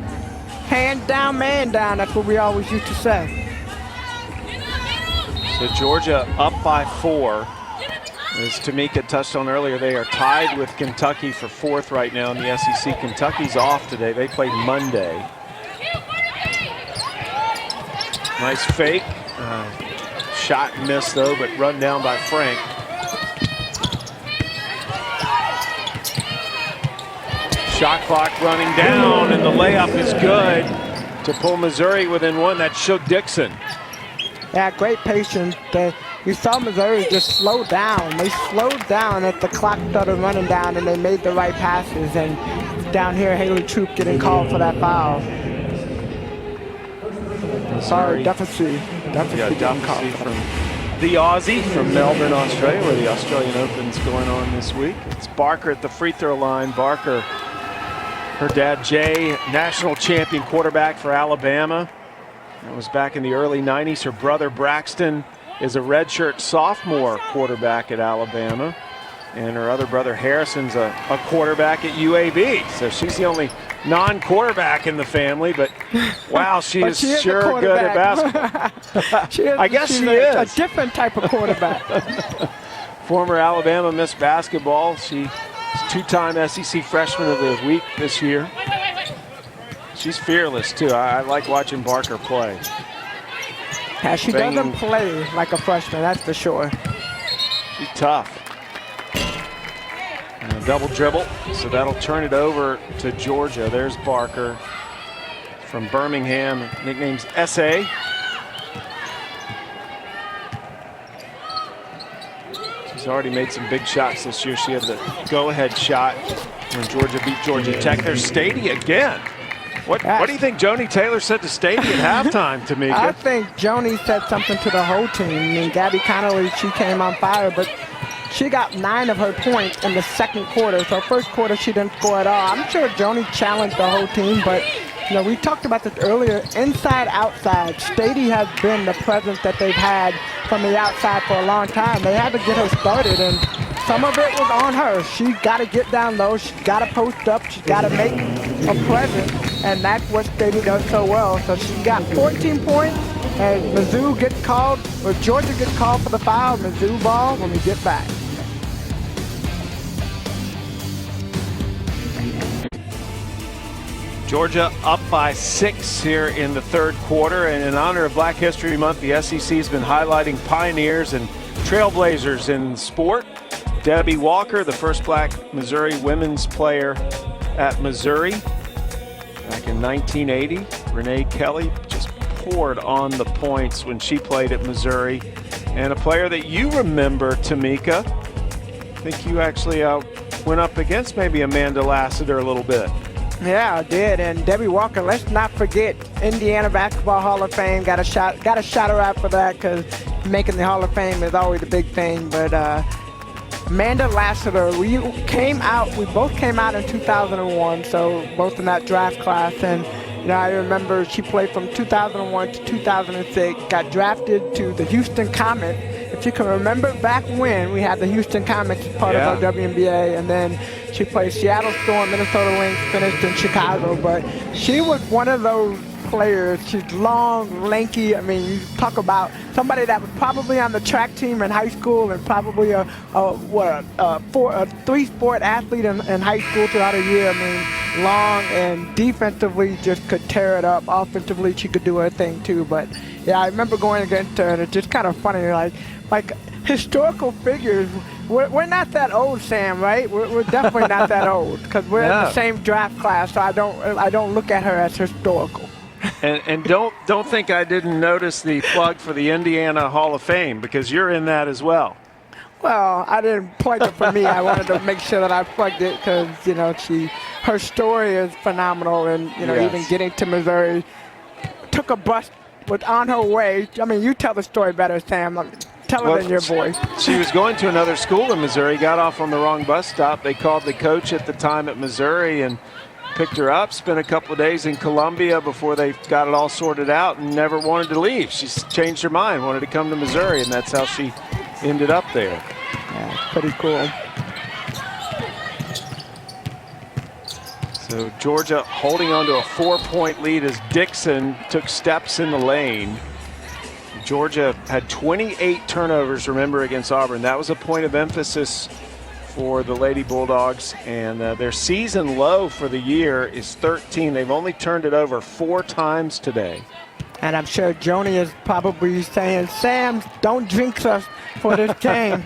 Hand down, man down. That's what we always used to say. So Georgia up by 4. As Tamika touched on earlier, they are tied with Kentucky for 4th right now in the SEC. Kentucky's off today. They play Monday. Nice fake. Shot missed though, but run down by Frank. Shot clock running down, and the layup is good to pull Missouri within 1. That's Shook Dixon. Yeah, great patience. You saw Missouri just slow down. They slowed down as the clock started running down, and they made the right passes. And down here, Haley Troop getting called for that foul. Sorry, Duffy. Duffy from the Aussie from Melbourne, Australia, where the Australian Open's going on this week. It's Barker at the free throw line. Barker, her dad Jay, national champion quarterback for Alabama. That was back in the early 90s. Her brother Braxton is a redshirt sophomore quarterback at Alabama. And her other brother Harrison's a quarterback at UAB. So she's the only non-quarterback in the family, but wow, she is sure good at basketball. I guess she is. A different type of quarterback. Former Alabama Miss Basketball. She's 2-time SEC Freshman of the Week this year. She's fearless, too. I like watching Barker play. Yeah, she doesn't play like a freshman, that's for sure. She's tough. And a double dribble, so that'll turn it over to Georgia. There's Barker from Birmingham, nickname's SA. She's already made some big shots this year. She had the go-ahead shot when Georgia beat Georgia Tech. There's Stady again. What do you think Joni Taylor said to Stady at halftime, Tamika? I think Joni said something to the whole team. I mean, Gabby Connolly, she came on fire, but she got 9 of her points in the second quarter. So first quarter, she didn't score at all. I'm sure Joni challenged the whole team, but you know, we talked about this earlier. Inside, outside, Stady has been the presence that they've had from the outside for a long time. They had to get her started, and some of it was on her. She got to get down low. She got to post up. She got to make a presence, and that's what Stady does so well. So she got 14 points, and Mizzou gets called, or Georgia gets called for the foul. Mizzou ball when we get back. Georgia up by 6 here in the third quarter, and in honor of Black History Month, the SEC has been highlighting pioneers and trailblazers in sport. Debbie Walker, the first black Missouri women's player at Missouri back in 1980. Renee Kelly just poured on the points when she played at Missouri. And a player that you remember, Tamika, I think you actually went up against maybe Amanda Lassiter a little bit. Yeah, I did. And Debbie Walker, let's not forget, Indiana Basketball Hall of Fame. Got to shout her out for that, because making the Hall of Fame is always a big thing. But Amanda Lassiter, we both came out in 2001, so both in that draft class. And I remember she played from 2001 to 2006, got drafted to the Houston Comets. If you can remember back when we had the Houston Comets as part of our WNBA, and then she played Seattle Storm, Minnesota Lynx, finished in Chicago. But she was one of those players. She's long, lanky. I mean, you talk about somebody that was probably on the track team in high school and probably a three-sport athlete in high school throughout a year. I mean, long, and defensively just could tear it up. Offensively, she could do her thing too. But yeah, I remember going against her, and it's just kind of funny, like historical figures. We're not that old, Sam, right? We're definitely not that old, because we're in the same draft class. So I don't look at her as historical. And don't think I didn't notice the plug for the Indiana Hall of Fame, because you're in that as well. Well, I didn't plug it for me. I wanted to make sure that I plugged it, because her story is phenomenal, and even getting to Missouri, took a bus, was on her way. I mean, you tell the story better, Sam. Tell it in your voice. She was going to another school in Missouri, got off on the wrong bus stop. They called the coach at the time at Missouri and picked her up, spent a couple of days in Columbia before they got it all sorted out, and never wanted to leave. She changed her mind, wanted to come to Missouri, and that's how she ended up there. Yeah, pretty cool. So Georgia holding on to a 4-point lead as Dixon took steps in the lane. Georgia had 28 turnovers, remember, against Auburn. That was a point of emphasis for the Lady Bulldogs, and their season low for the year is 13. They've only turned it over 4 times today. And I'm sure Joni is probably saying, Sam, don't jinx us for this game.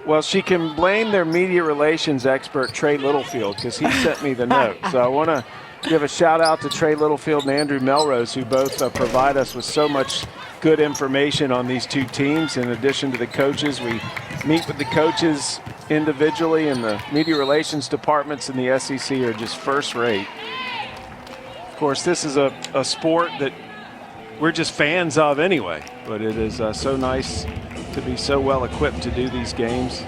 Well, she can blame their media relations expert, Trey Littlefield, because he sent me the note. So I want to give a shout out to Trey Littlefield and Andrew Melrose, who both provide us with so much good information on these two teams. In addition to the coaches, we meet with the coaches individually, and the media relations departments in the SEC are just first rate. Of course, this is a sport that we're just fans of anyway, but it is so nice to be so well equipped to do these games.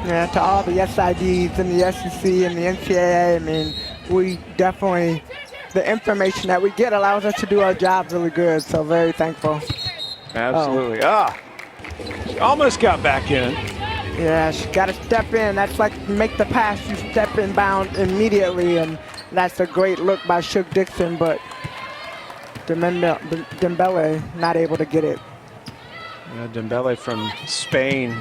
Yeah, to all the SIDs and the SEC and the NCAA, I mean, we definitely, the information that we get allows us to do our job really good, so very thankful. Absolutely. She almost got back in. Yeah, she got to step in. That's like make the pass, you step in bound immediately, and that's a great look by Shook Dixon, but Dembele not able to get it. Yeah, Dembele from Spain.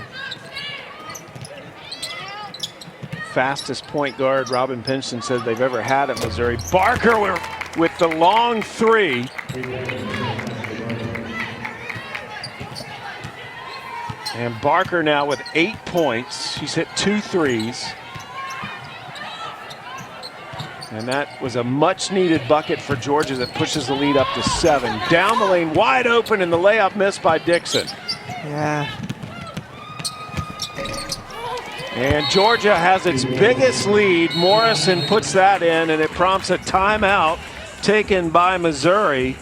Fastest point guard, Robin Pinson said they've ever had at Missouri. Barker with the long three. And Barker now with 8 points. She's hit 2 threes. And that was a much needed bucket for Georgia that pushes the lead up to 7. Down the lane, wide open, and the layup missed by Dixon. Yeah. And Georgia has its biggest lead. Morrison puts that in, and it prompts a timeout taken by Missouri.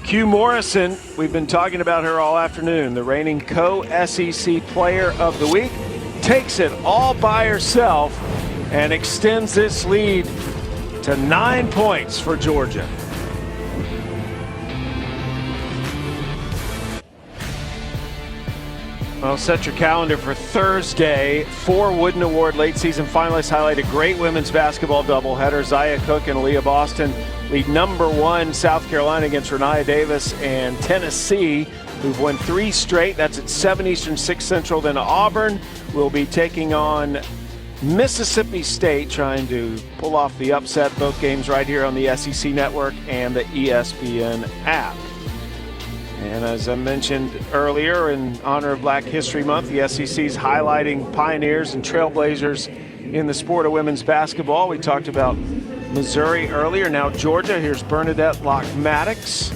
Q Morrison, we've been talking about her all afternoon, the reigning co-SEC Player of the Week, takes it all by herself and extends this lead to 9 points for Georgia. Well, set your calendar for Thursday. 4 Wooden Award late season finalists highlight a great women's basketball doubleheader. Zia Cook and Aaliyah Boston lead #1 South Carolina against Renaya Davis and Tennessee, who've won 3 straight. That's at 7 Eastern, 6 Central. Then Auburn will be taking on Mississippi State, trying to pull off the upset. Both games right here on the SEC Network and the ESPN app. And as I mentioned earlier, in honor of Black History Month, the SEC is highlighting pioneers and trailblazers in the sport of women's basketball. We talked about Missouri earlier, now Georgia. Here's Bernadette Locke-Maddox.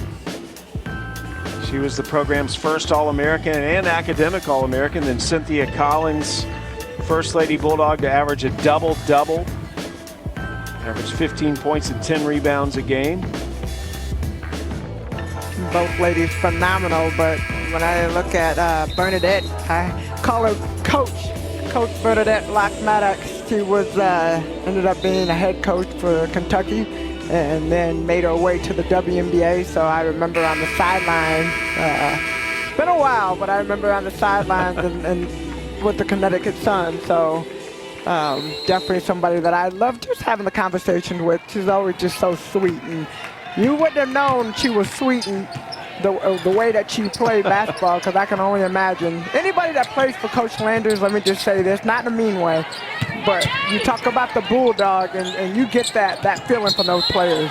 She was the program's first All-American and academic All-American. Then Cynthia Collins, First Lady Bulldog, to average a double-double. Averaged 15 points and 10 rebounds a game. Both ladies phenomenal, but when I look at Bernadette, I call her Coach Bernadette Locke-Maddox. She was ended up being a head coach for Kentucky, and then made her way to the WNBA. So I remember on the sidelines. It's been a while, but I remember on the sidelines and with the Connecticut Sun. So definitely somebody that I love just having the conversation with. She's always just so sweet, and you wouldn't have known she was sweet and the way that she played basketball, because I can only imagine. Anybody that plays for Coach Landers, let me just say this, not in a mean way, but you talk about the Bulldog, and you get that feeling from those players.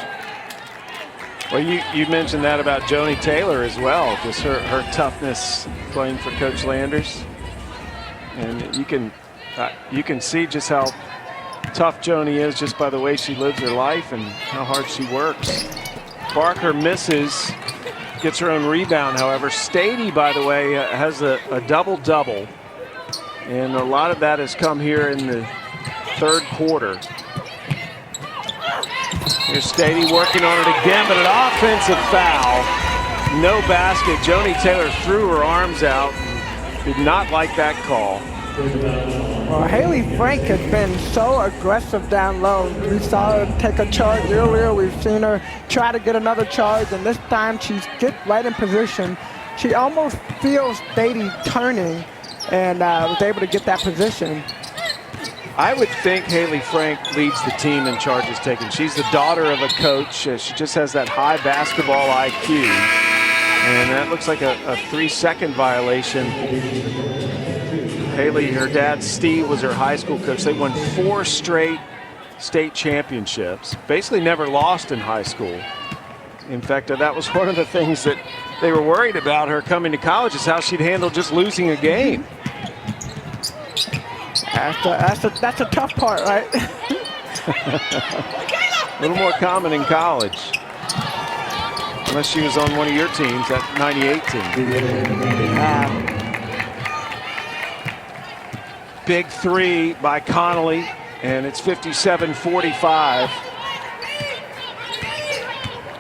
Well, you mentioned that about Joni Taylor as well, just her toughness playing for Coach Landers. And you can see just how tough Joni is just by the way she lives her life and how hard she works. Barker misses, gets her own rebound, however. Stady, by the way, has a double-double. And a lot of that has come here in the third quarter. Here's Stady working on it again, but an offensive foul. No basket. Joni Taylor threw her arms out. Did not like that call. Well, Haley Frank has been so aggressive down low. We saw her take a charge earlier. We've seen her try to get another charge, and this time she's get right in position. She almost feels Stady turning and was able to get that position. I would think Haley Frank leads the team in charges taken. She's the daughter of a coach. She just has that high basketball IQ. And that looks like a 3-second violation. Haley, her dad Steve was her high school coach. They won 4 straight state championships. Basically never lost in high school. In fact, that was one of the things that they were worried about her coming to college, is how she'd handle just losing a game. That's a tough part, right? A little more common in college. Unless she was on one of your teams, that 98 team. Big three by Connolly, and it's 57-45.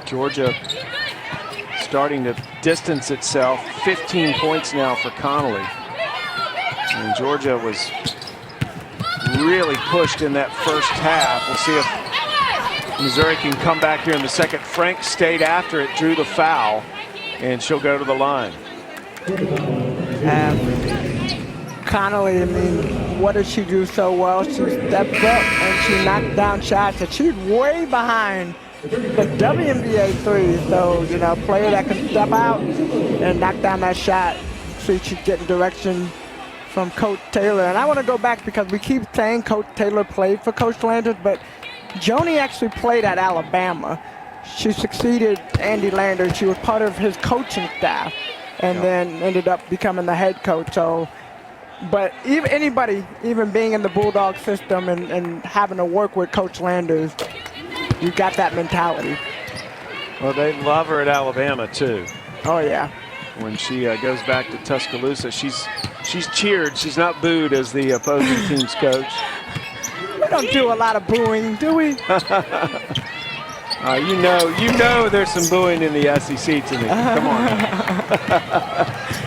Georgia starting to distance itself. 15 points now for Connolly. And Georgia was really pushed in that first half. We'll see if Missouri can come back here in the second. Frank stayed after it, drew the foul, and she'll go to the line. Connolly, I mean, what did she do so well? She stepped up and she knocked down shots, and she's way behind the WNBA three. So, you know, a player that can step out and knock down that shot. See, she's getting direction from Coach Taylor. And I want to go back because we keep saying Coach Taylor played for Coach Landers, but Joni actually played at Alabama. She succeeded Andy Landers. She was part of his coaching staff, and then ended up becoming the head coach. So, but even anybody, even being in the Bulldog system and having to work with Coach Landers, you got that mentality. Well, they love her at Alabama too. Oh yeah. When she goes back to Tuscaloosa, she's cheered. She's not booed as the opposing team's coach. We don't do a lot of booing, do we? You know there's some booing in the SEC to me. Come on.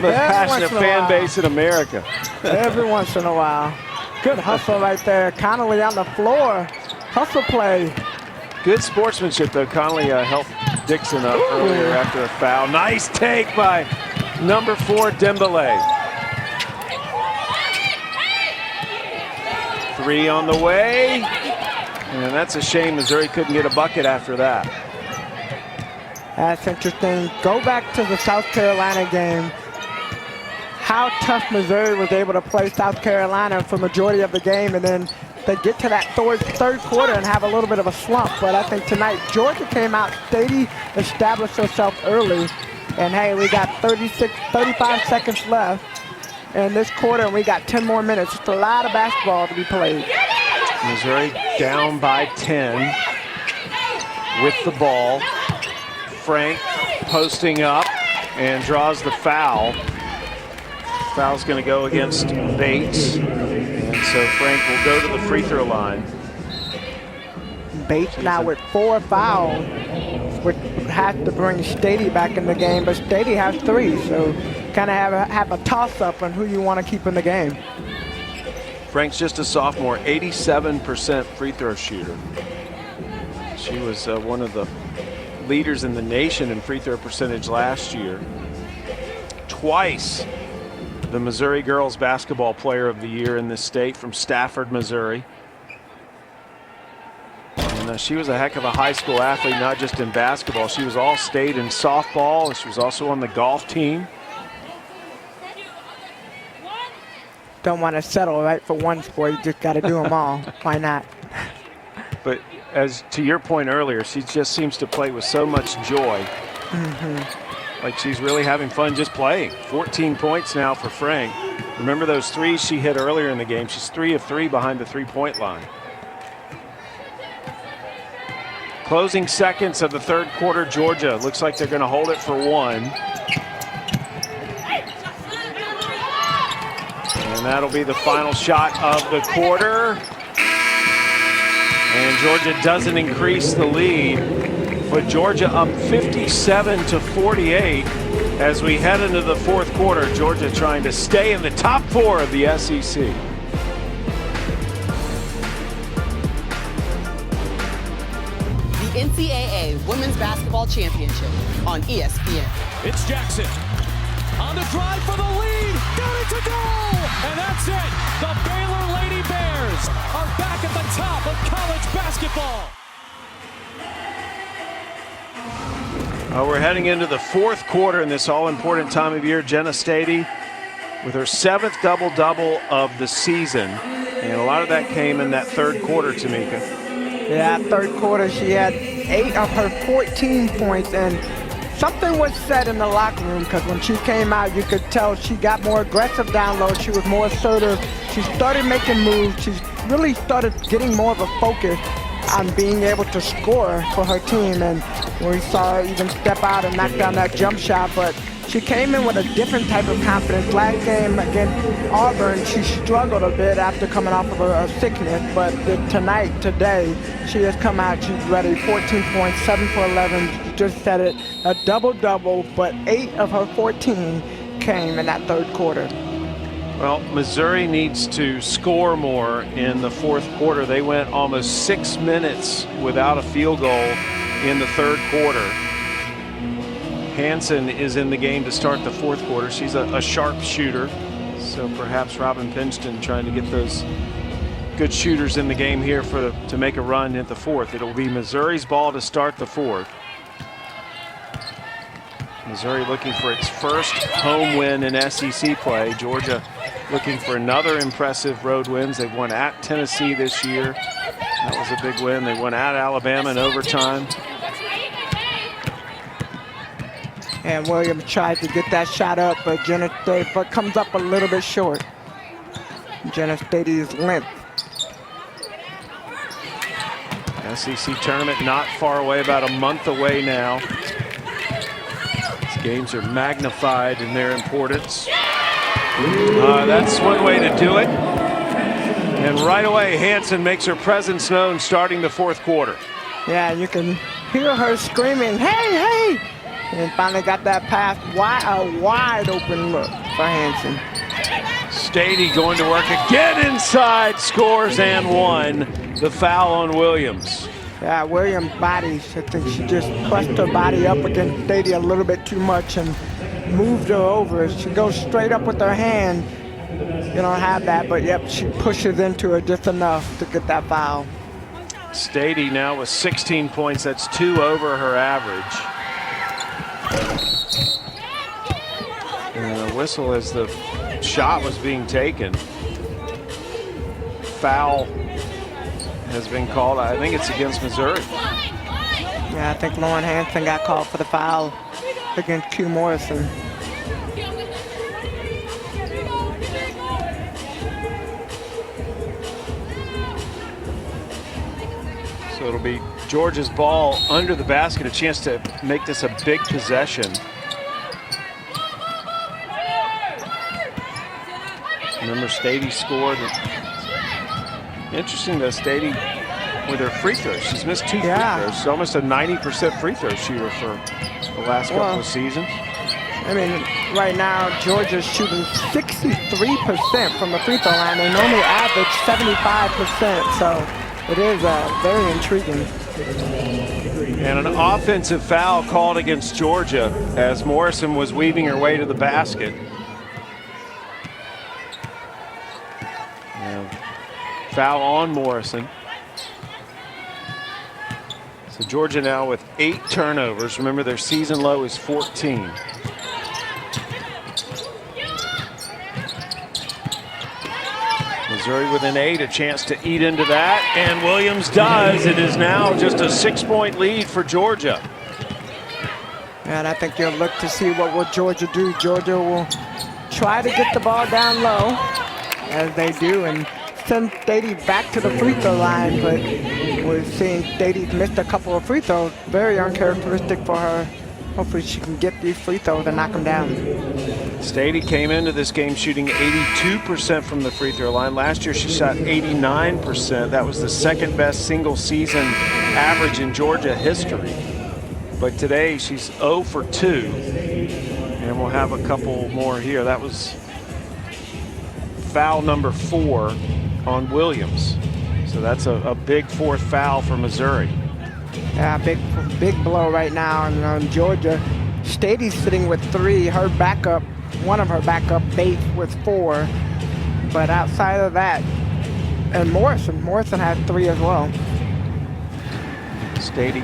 Most passionate fan base in America. Every once in a while. Good hustle right there. Connolly on the floor. Hustle play. Good sportsmanship, though. Connolly helped Dixon up earlier after a foul. Nice take by number 4, Dembele. 3 on the way. And that's a shame Missouri couldn't get a bucket after that. That's interesting. Go back to the South Carolina game. How tough Missouri was able to play South Carolina for majority of the game, and then they get to that third quarter and have a little bit of a slump. But I think tonight Georgia came out steady, established herself early, and hey, we got 35 seconds left in this quarter, and we got 10 more minutes. Just a lot of basketball to be played. Missouri down by 10. with the ball. Frank posting up and draws the foul. Foul's going to go against Bates. And so Frank will go to the free throw line. Bates now with 4 fouls, would have to bring Stady back in the game, but Stady has 3, so kind of have a toss-up on who you want to keep in the game. Frank's just a sophomore, 87% free throw shooter. She was one of the leaders in the nation in free throw percentage last year. Twice the Missouri Girls Basketball Player of the Year in this state from Stafford, Missouri. And she was a heck of a high school athlete, not just in basketball. She was all state in softball. She was also on the golf team. Don't want to settle right for one sport. You just got to do them all. Why not? But as to your point earlier, she just seems to play with so much joy. Like she's really having fun just playing. 14 points now for Frank. Remember those threes she hit earlier in the game? She's 3 of 3 behind the three-point line. Closing seconds of the third quarter, Georgia looks like they're going to hold it for 1. And that'll be the final shot of the quarter. And Georgia doesn't increase the lead, but Georgia up 57-48 as we head into the fourth quarter. Georgia trying to stay in the top 4 of the SEC. The NCAA Women's Basketball Championship on ESPN. It's Jackson on the drive for the lead. Got it to go! And that's it. The Baylor Lady Bears are back at the top of college basketball. We're heading into the fourth quarter in this all-important time of year. Jenna Stady with her 7th double-double of the season. And a lot of that came in that third quarter, Tamika. Yeah, third quarter, she had 8 of her 14 points, and something was said in the locker room because when she came out, you could tell she got more aggressive down low. She was more assertive. She started making moves. She really started getting more of a focus on being able to score for her team. And we saw her even step out and knock down that jump shot. But she came in with a different type of confidence. Last game against Auburn, she struggled a bit after coming off of a sickness. But today, she has come out. She's ready. 14 points, 7 for 11. You just said it. A double-double, but 8 of her 14 came in that third quarter. Well, Missouri needs to score more in the fourth quarter. They went almost 6 minutes without a field goal in the third quarter. Hansen is in the game to start the fourth quarter. She's a sharp shooter, so perhaps Robin Pingeton trying to get those good shooters in the game here to make a run at the fourth. It'll be Missouri's ball to start the fourth. Missouri looking for its first home win in SEC play. Georgia looking for another impressive road wins. They've won at Tennessee this year. That was a big win. They won at Alabama in overtime. And Williams tried to get that shot up, but Jenna Stady comes up a little bit short. Jenna Stady's length. SEC tournament not far away, about a month away now. These games are magnified in their importance. That's one way to do it. And right away, Hansen makes her presence known starting the fourth quarter. Yeah, you can hear her screaming, "Hey, hey!" And finally got that pass, a wide open look for Hansen. Stady going to work again inside, scores and 1. The foul on Williams. Yeah, Williams' body, I think she just pressed her body up against Stady a little bit too much and moved her over. She goes straight up with her hand. You don't have that, but yep, she pushes into her just enough to get that foul. Stady now with 16 points. That's 2 over her average. And a whistle as the shot was being taken. Foul has been called. I think it's against Missouri. Yeah, I think Lauren Hansen got called for the foul against Q Morrison. So it'll be Georgia's ball under the basket, a chance to make this a big possession. Remember, Stady scored. Interesting though, Stady with her free throws. She's missed 2 free throws. She's almost a 90% free throw shooter for the last couple of seasons. I mean, right now, Georgia's shooting 63% from the free throw line. They normally average 75%, so it is very intriguing. And an offensive foul called against Georgia as Morrison was weaving her way to the basket. And foul on Morrison. So Georgia now with 8 turnovers. Remember, their season low is 14. Missouri with an 8, a chance to eat into that, and Williams does. It is now just a 6-point lead for Georgia. And I think you'll look to see what will Georgia do. Georgia will try to get the ball down low, as they do, and send Stady back to the free throw line, but we're seeing Stady's missed a couple of free throws. Very uncharacteristic for her. Hopefully she can get these free throws and knock them down. Stady came into this game shooting 82% from the free throw line. Last year she shot 89%. That was the second best single season average in Georgia history. But today she's 0 for 2. And we'll have a couple more here. That was foul number 4 on Williams. So that's a big 4th foul for Missouri. Yeah, big blow right now on Georgia. Stady's sitting with 3. Her backup, one of her backup, Bates with 4. But outside of that, and Morrison has 3 as well. Stady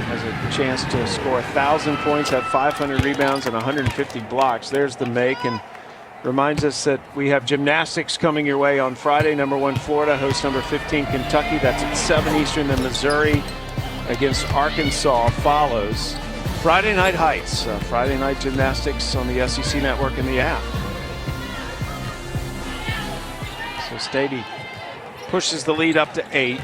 has a chance to score 1,000 points, have 500 rebounds and 150 blocks. There's the make, and reminds us that we have gymnastics coming your way on Friday. Number 1 Florida hosts number 15 Kentucky. That's at 7 Eastern. Then Missouri against Arkansas follows. Friday Night Heights, Friday night gymnastics on the SEC Network and the app. So Stady pushes the lead up to 8.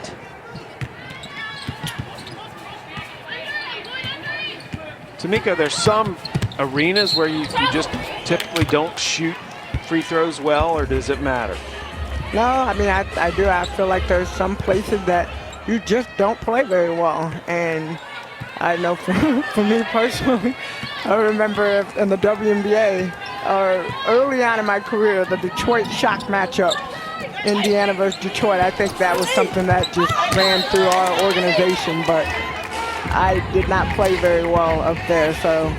Tamika, there's some arenas where you just typically don't shoot free throws well, or does it matter? No, I mean, I do. I feel like there's some places that you just don't play very well. And I know for me personally, I remember in the WNBA, early on in my career, the Detroit Shock matchup, Indiana versus Detroit. I think that was something that just ran through our organization, but I did not play very well up there. So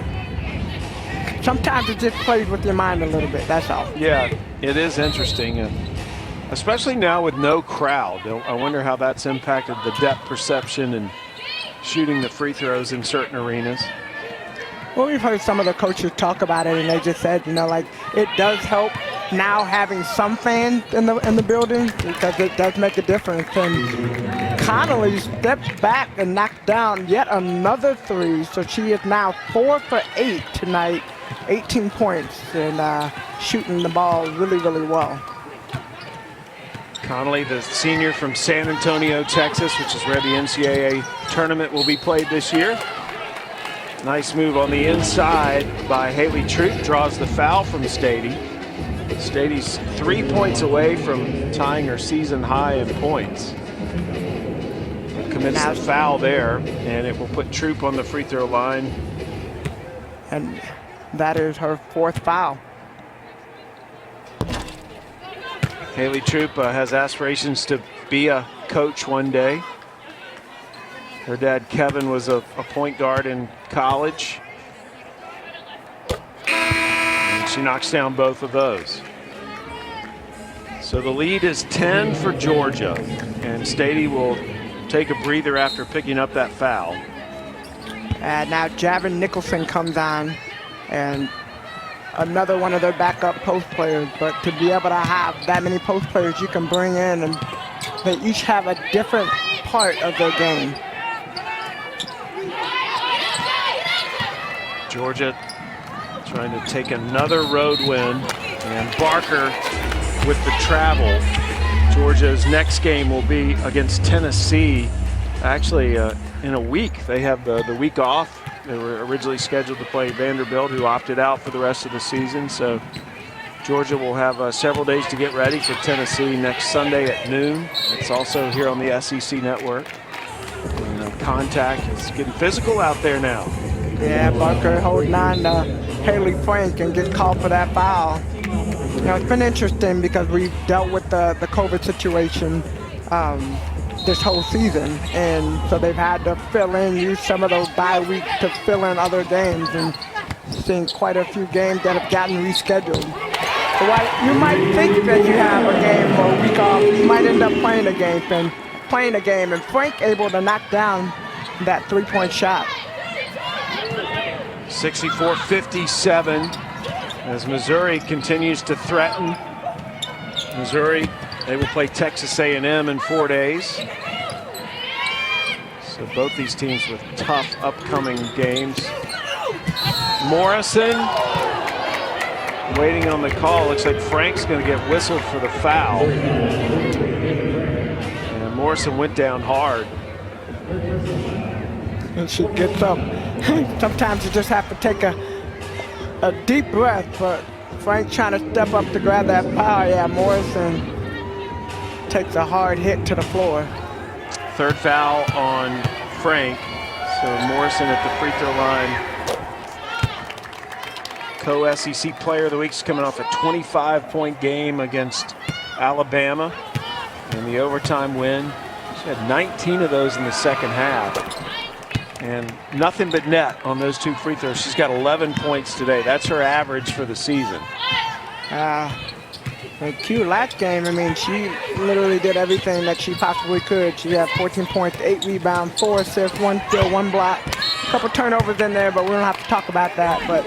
sometimes it just plays with your mind a little bit, that's all. Yeah, it is interesting, and especially now with no crowd. I wonder how that's impacted the depth perception and shooting the free throws in certain arenas. Well, we've heard some of the coaches talk about it, and they just said, you know, like, it does help now having some fans in the building, because it does make a difference. And Connolly stepped back and knocked down yet another 3, so she is now 4 for 8 tonight, 18 points, and shooting the ball really, really well. Connolly, the senior from San Antonio, Texas, which is where the NCAA tournament will be played this year. Nice move on the inside by Haley Troop, draws the foul from Stady. Stady's 3 points away from tying her season high in points. Commits the foul there, and it will put Troop on the free throw line. And that is her 4th foul. Haley Troop has aspirations to be a coach one day. Her dad, Kevin, was a point guard in college. And she knocks down both of those. So the lead is 10 for Georgia, and Stady will take a breather after picking up that foul. And now Javin Nicholson comes on, and another one of their backup post players. But to be able to have that many post players you can bring in, and they each have a different part of their game. Georgia trying to take another road win, and Barker with the travel. Georgia's next game will be against Tennessee Actually, in a week, they have the week off. They were originally scheduled to play Vanderbilt, who opted out for the rest of the season. So Georgia will have several days to get ready for Tennessee next Sunday at noon. It's also here on the SEC Network. And, contact is getting physical out there now. Yeah, Bunker holding on to Haley Frank and gets called for that foul. You know, it's been interesting because we've dealt with the COVID situation this whole season, and so they've had to fill in, use some of those bye weeks to fill in other games, and seen quite a few games that have gotten rescheduled. So while you might think that you have a game or a week off, you might end up playing a game, and Frank able to knock down that three-point shot. 64-57 as Missouri continues to threaten. Missouri, they will play Texas A&M in 4 days. So both these teams with tough upcoming games. Morrison waiting on the call. Looks like Frank's going to get whistled for the foul. And Morrison went down hard. And she gets up. Sometimes you just have to take a deep breath, but Frank trying to step up to grab that foul. Yeah, Morrison takes a hard hit to the floor. Third foul on Frank. So Morrison at the free throw line. Co-SEC Player of the Week is coming off a 25-point game against Alabama in the overtime win. She had 19 of those in the second half. And nothing but net on those two free throws. She's got 11 points today. That's her average for the season. Q last game, I mean, she literally did everything that she possibly could. She had 14 points, 8 rebounds, 4 assists, 1 steal, 1 block. A couple turnovers in there, but we don't have to talk about that. But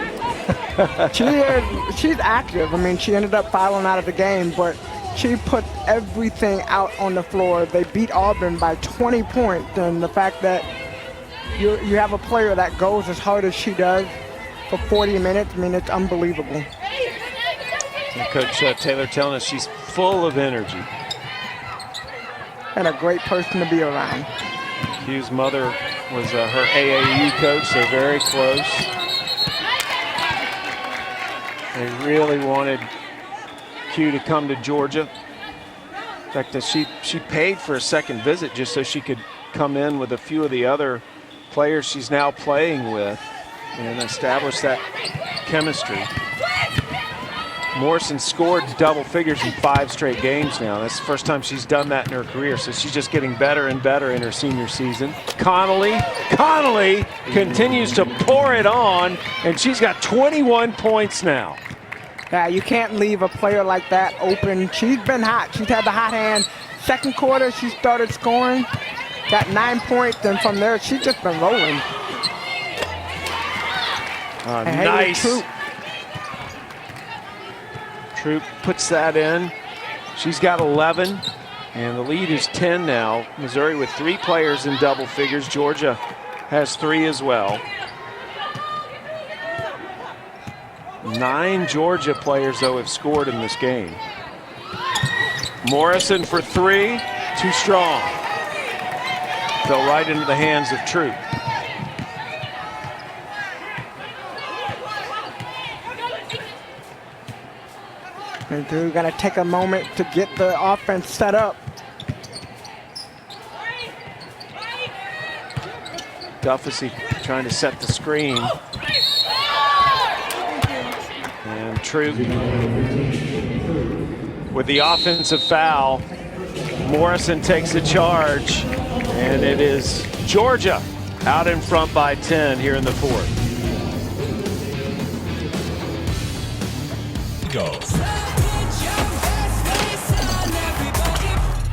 she's active. I mean, she ended up fouling out of the game, but she put everything out on the floor. They beat Auburn by 20 points, and the fact that you have a player that goes as hard as she does for 40 minutes, I mean, it's unbelievable. And Coach Taylor telling us she's full of energy. And a great person to be around. Q's mother was her AAU coach, so very close. They really wanted Q to come to Georgia. In fact, she paid for a second visit just so she could come in with a few of the other players she's now playing with and establish that chemistry. Morrison scored double figures in 5 straight games now. That's the first time she's done that in her career, so she's just getting better and better in her senior season. Connolly continues to pour it on, and she's got 21 points now. Yeah, you can't leave a player like that open. She's been hot. She's had the hot hand. Second quarter, she started scoring. Got 9 points, and from there, she's just been rolling. Nice. Troop puts that in. She's got 11, and the lead is 10 now. Missouri with 3 players in double figures. Georgia has 3 as well. 9 Georgia players, though, have scored in this game. Morrison for 3, too strong. Fell right into the hands of Troop. And they're going to take a moment to get the offense set up. Duffy trying to set the screen. And Troop with the offensive foul. Morrison takes the charge, and it is Georgia out in front by 10 here in the 4th. Go.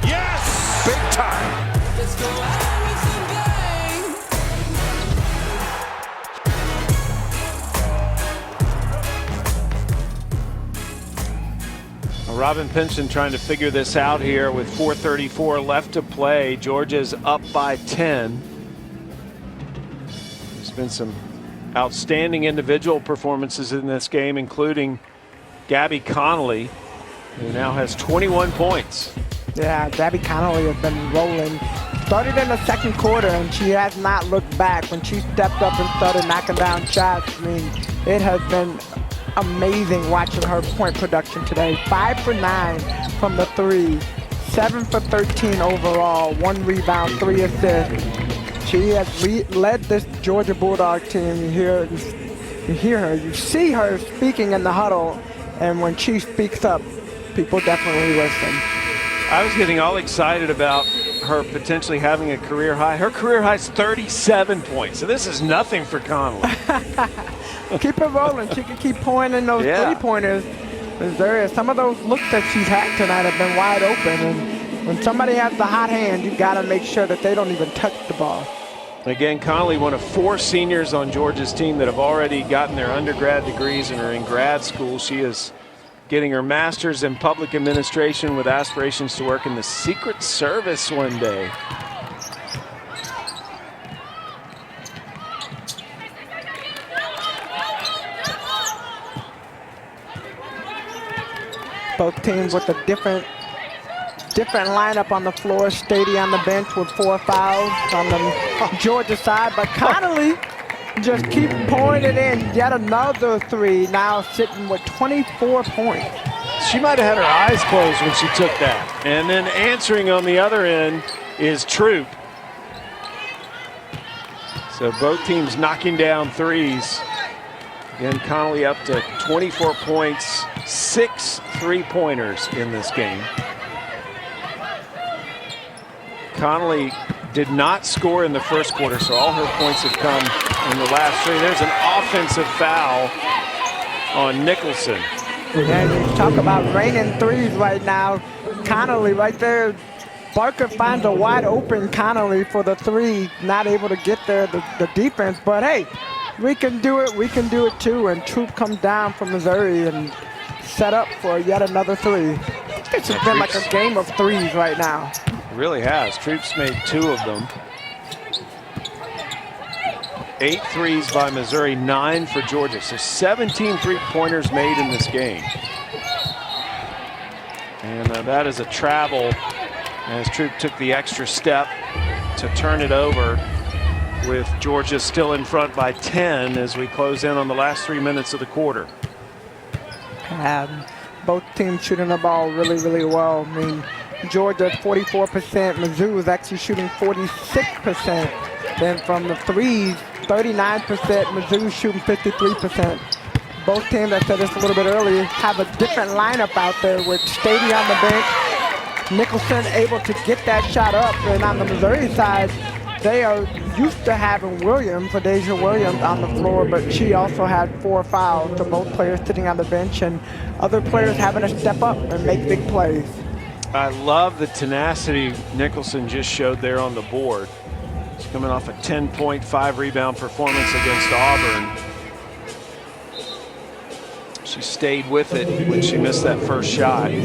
Yes! Big time! Robin Pinson trying to figure this out here with 4:34 left to play. Georgia's up by 10. There's been some outstanding individual performances in this game, including Gabby Connolly, who now has 21 points. Yeah, Gabby Connolly has been rolling. Started in the second quarter, and she has not looked back. When she stepped up and started knocking down shots, I mean, it has been amazing watching her point production today. 5 for 9 from the three, 7 for 13 overall, 1 rebound, 3 assists. She has led this Georgia Bulldog team. You hear her, you see her speaking in the huddle, and when she speaks up, people definitely listen. I was getting all excited about her potentially having a career high. Her career high is 37 points, so this is nothing for Connolly. Keep it rolling. She can keep pouring in those three-pointers. Some of those looks that she's had tonight have been wide open, and when somebody has the hot hand, you got to make sure that they don't even touch the ball. Again, Connolly, one of 4 seniors on Georgia's team that have already gotten their undergrad degrees and are in grad school. She is getting her master's in public administration with aspirations to work in the Secret Service one day. Both teams with a different lineup on the floor. Stady on the bench with 4 fouls on the Georgia side, but Connolly just keep pouring it in. Yet another 3, now sitting with 24 points. She might have had her eyes closed when she took that. And then answering on the other end is Troop. So both teams knocking down threes. Again, Connolly up to 24 points, 6 3-pointers in this game. Connolly did not score in the first quarter, so all her points have come in the last 3. There's an offensive foul on Nicholson. And you talk about raining threes right now. Connolly right there. Barker finds a wide open Connolly for the 3. Not able to get there, the defense. But hey, we can do it. We can do it too. And Troop comes down from Missouri and set up for yet another 3. It's just been like a game of threes right now. It really has. Troop's made 2 of them. 8 threes by Missouri, 9 for Georgia. So 17 3-pointers made in this game. And that is a travel as Troop took the extra step to turn it over, with Georgia still in front by 10 as we close in on the last 3 minutes of the quarter. Both teams shooting the ball really, really well. I mean, Georgia 44%, Mizzou is actually shooting 46%. Then from the threes, 39%, Mizzou shooting 53%. Both teams, I said this a little bit earlier, have a different lineup out there with Stady on the bench, Nicholson able to get that shot up, and on the Missouri side, they are used to having Williams, Adasia Williams, on the floor, but she also had 4 fouls, so both players sitting on the bench and other players having to step up and make big plays. I love the tenacity Nicholson just showed there on the board. She's coming off a 10-point, 5-rebound performance against Auburn. She stayed with it when she missed that first shot. You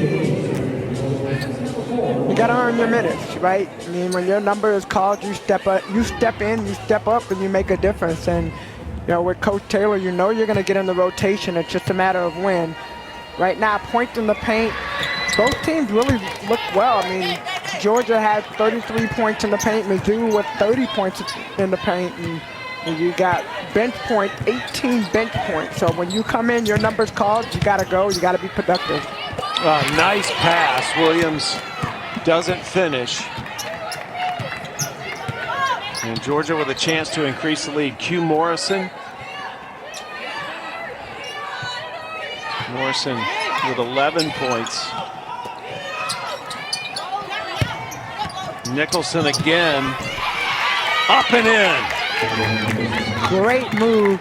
got to earn your minutes, right? I mean, when your number is called, you step up, you step in, you step up, and you make a difference. And, you know, with Coach Taylor, you know you're going to get in the rotation. It's just a matter of when. Right now, point in the paint, both teams really look well. I mean, Georgia had 33 points in the paint, Mizzou with 30 points in the paint, and you got bench point, 18 bench points. So when you come in, your number's called, you got to go, you got to be productive. Nice pass. Williams doesn't finish. And Georgia with a chance to increase the lead. Q Morrison. Morrison with 11 points. Nicholson again. Up and in. Great move.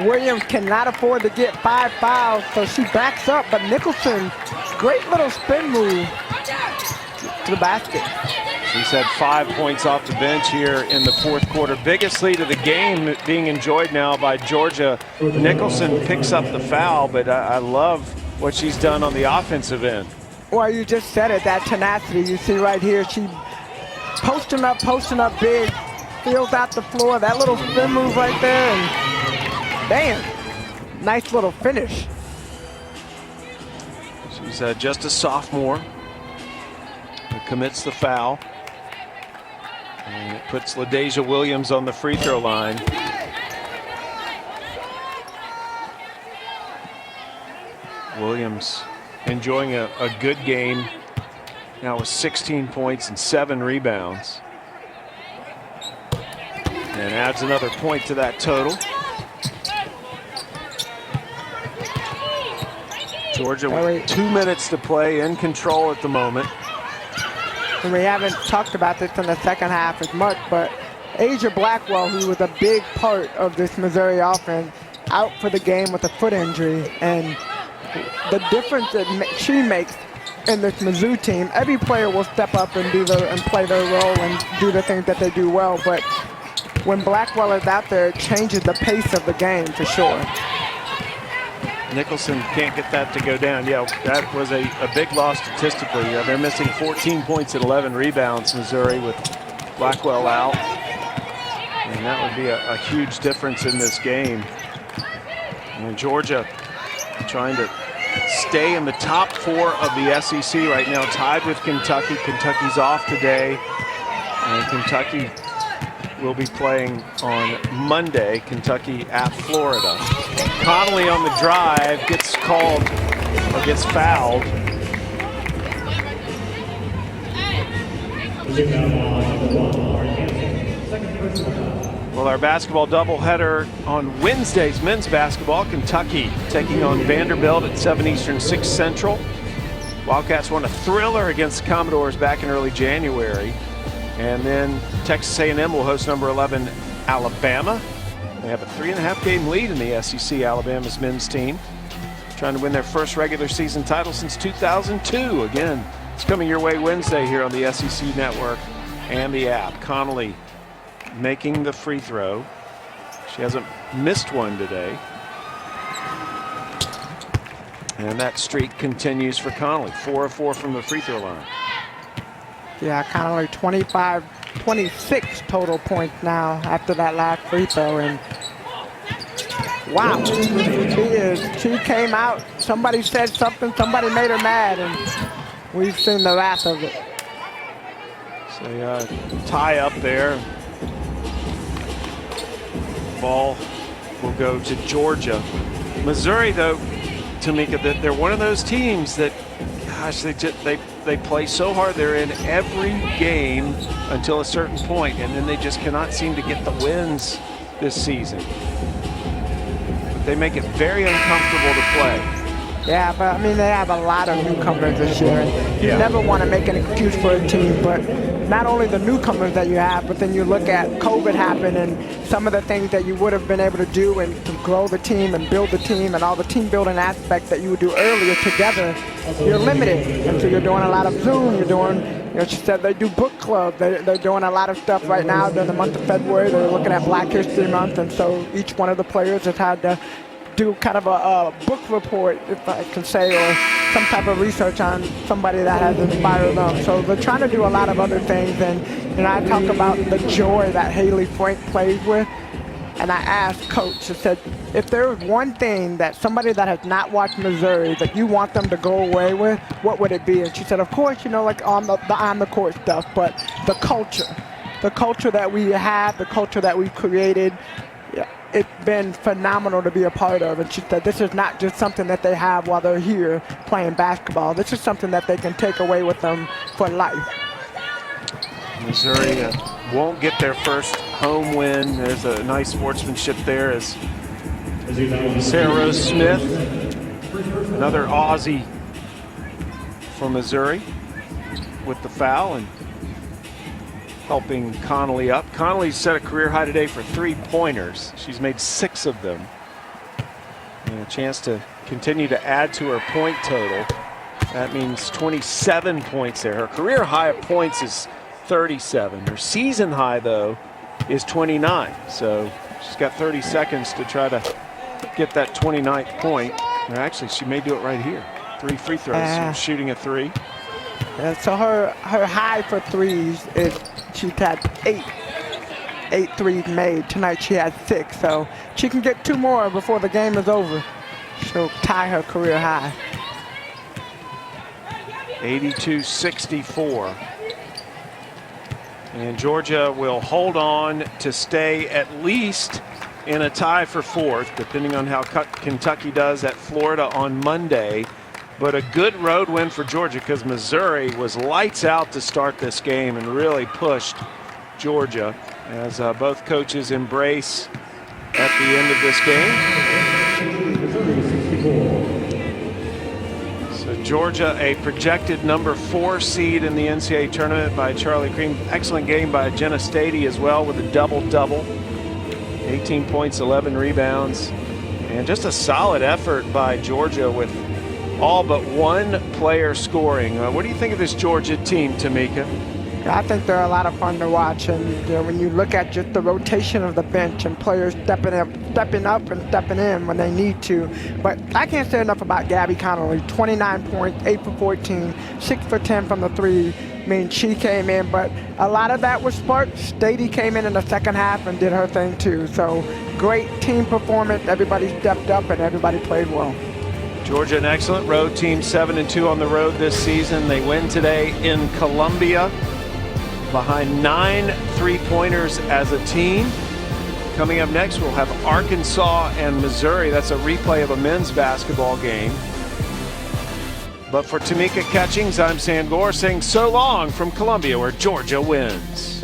Williams cannot afford to get 5 fouls, so she backs up, but Nicholson, great little spin move to the basket. She's had 5 points off the bench here in the fourth quarter. Biggest lead of the game being enjoyed now by Georgia. Nicholson picks up the foul, but I love what she's done on the offensive end. Well, you just said it, that tenacity you see right here. She posting up big, feels out the floor, that little spin move right there, and bam, nice little finish. She's just a sophomore. commits the foul. And it puts LaDasia Williams on the free throw line. Williams enjoying a good game now with 16 points and 7 rebounds. And adds another point to that total. Georgia with 2 minutes to play, in control at the moment. And we haven't talked about this in the second half as much, but Asia Blackwell, who was a big part of this Missouri offense, out for the game with a foot injury. And the difference that she makes in this Mizzou team, every player will step up and play their role and do the things that they do well. But when Blackwell is out there, it changes the pace of the game for sure. Nicholson can't get that to go down. Yeah, that was a big loss statistically. They're missing 14 points and 11 rebounds, Missouri, with Blackwell out. And that would be a huge difference in this game. And Georgia trying to stay in the top 4 of the SEC right now, tied with Kentucky. Kentucky's off today, and Kentucky will be playing on Monday. Kentucky at Florida. Connolly on the drive gets called or gets fouled. Well, our basketball doubleheader on Wednesday's men's basketball. Kentucky taking on Vanderbilt at 7 Eastern, 6 Central. Wildcats won a thriller against the Commodores back in early January. And then Texas A&M will host number 11 Alabama. They have a 3.5 game lead in the SEC, Alabama's men's team. Trying to win their first regular season title since 2002. Again, it's coming your way Wednesday here on the SEC Network and the app. Connolly making the free throw. She hasn't missed one today. And that streak continues for Connolly. 4 of 4 from the free throw line. Yeah, Connolly 26 total points now after that last free throw. And wow, she came out, somebody said something, somebody made her mad, and we've seen the wrath of it. So tie up there. Ball will go to Georgia. Missouri, though, Tamika, they're one of those teams that, gosh, they play so hard. They're in every game until a certain point, and then they just cannot seem to get the wins this season. But they make it very uncomfortable to play. Yeah, but I mean, they have a lot of newcomers this year. You never want to make an excuse for a team, but not only the newcomers that you have, but then you look at COVID happen and some of the things that you would have been able to do and to grow the team and build the team and all the team building aspects that you would do earlier together, you're limited. And so you're doing a lot of Zoom, you're doing, she said they do book club, they're doing a lot of stuff right now during the month of February. They're looking at Black History Month, and so each one of the players has had to do kind of a book report, if I can say, or some type of research on somebody that has inspired them. So they're trying to do a lot of other things. And I talk about the joy that Haley Frank plays with. And I asked Coach, I said, if there was one thing that somebody that has not watched Missouri that you want them to go away with, what would it be? And she said, of course, like on the court stuff, but the culture that we have, the culture that we've created. It's been phenomenal to be a part of. And she said this is not just something that they have while they're here playing basketball. This is something that they can take away with them for life. Missouri won't get their first home win. There's a nice sportsmanship there as Sarah Rose Smith, another Aussie for Missouri, with the foul and helping Connolly up. Connolly set a career high today for 3-pointers. She's made 6 of them. And a chance to continue to add to her point total. That means 27 points there. Her career high of points is 37. Her season high, though, is 29. So she's got 30 seconds to try to get that 29th point. And actually, she may do it right here. 3 free throws, shooting a 3. So her high for threes is she's had 8 threes made. Tonight she had 6, so she can get 2 more before the game is over. She'll tie her career high. 82-64. And Georgia will hold on to stay at least in a tie for 4th, depending on how Kentucky does at Florida on Monday. But a good road win for Georgia because Missouri was lights out to start this game and really pushed Georgia as both coaches embrace at the end of this game. So Georgia, a projected number 4 seed in the NCAA tournament by Charlie Creme. Excellent game by Jenna Stady as well with a double-double. 18 points, 11 rebounds, and just a solid effort by Georgia with all but one player scoring. What do you think of this Georgia team, Tamika? I think they're a lot of fun to watch, and when you look at just the rotation of the bench and players stepping up and stepping in when they need to. But I can't say enough about Gabby Connolly. 29 points, 8 for 14, 6 for 10 from the 3. I mean, she came in, but a lot of that was sparked. Stady came in the second half and did her thing too. So great team performance. Everybody stepped up and everybody played well. Georgia, an excellent road team, 7-2 on the road this season. They win today in Columbia, behind 9 3-pointers as a team. Coming up next, we'll have Arkansas and Missouri. That's a replay of a men's basketball game. But for Tamika Catchings, I'm Sam Gore saying so long from Columbia, where Georgia wins.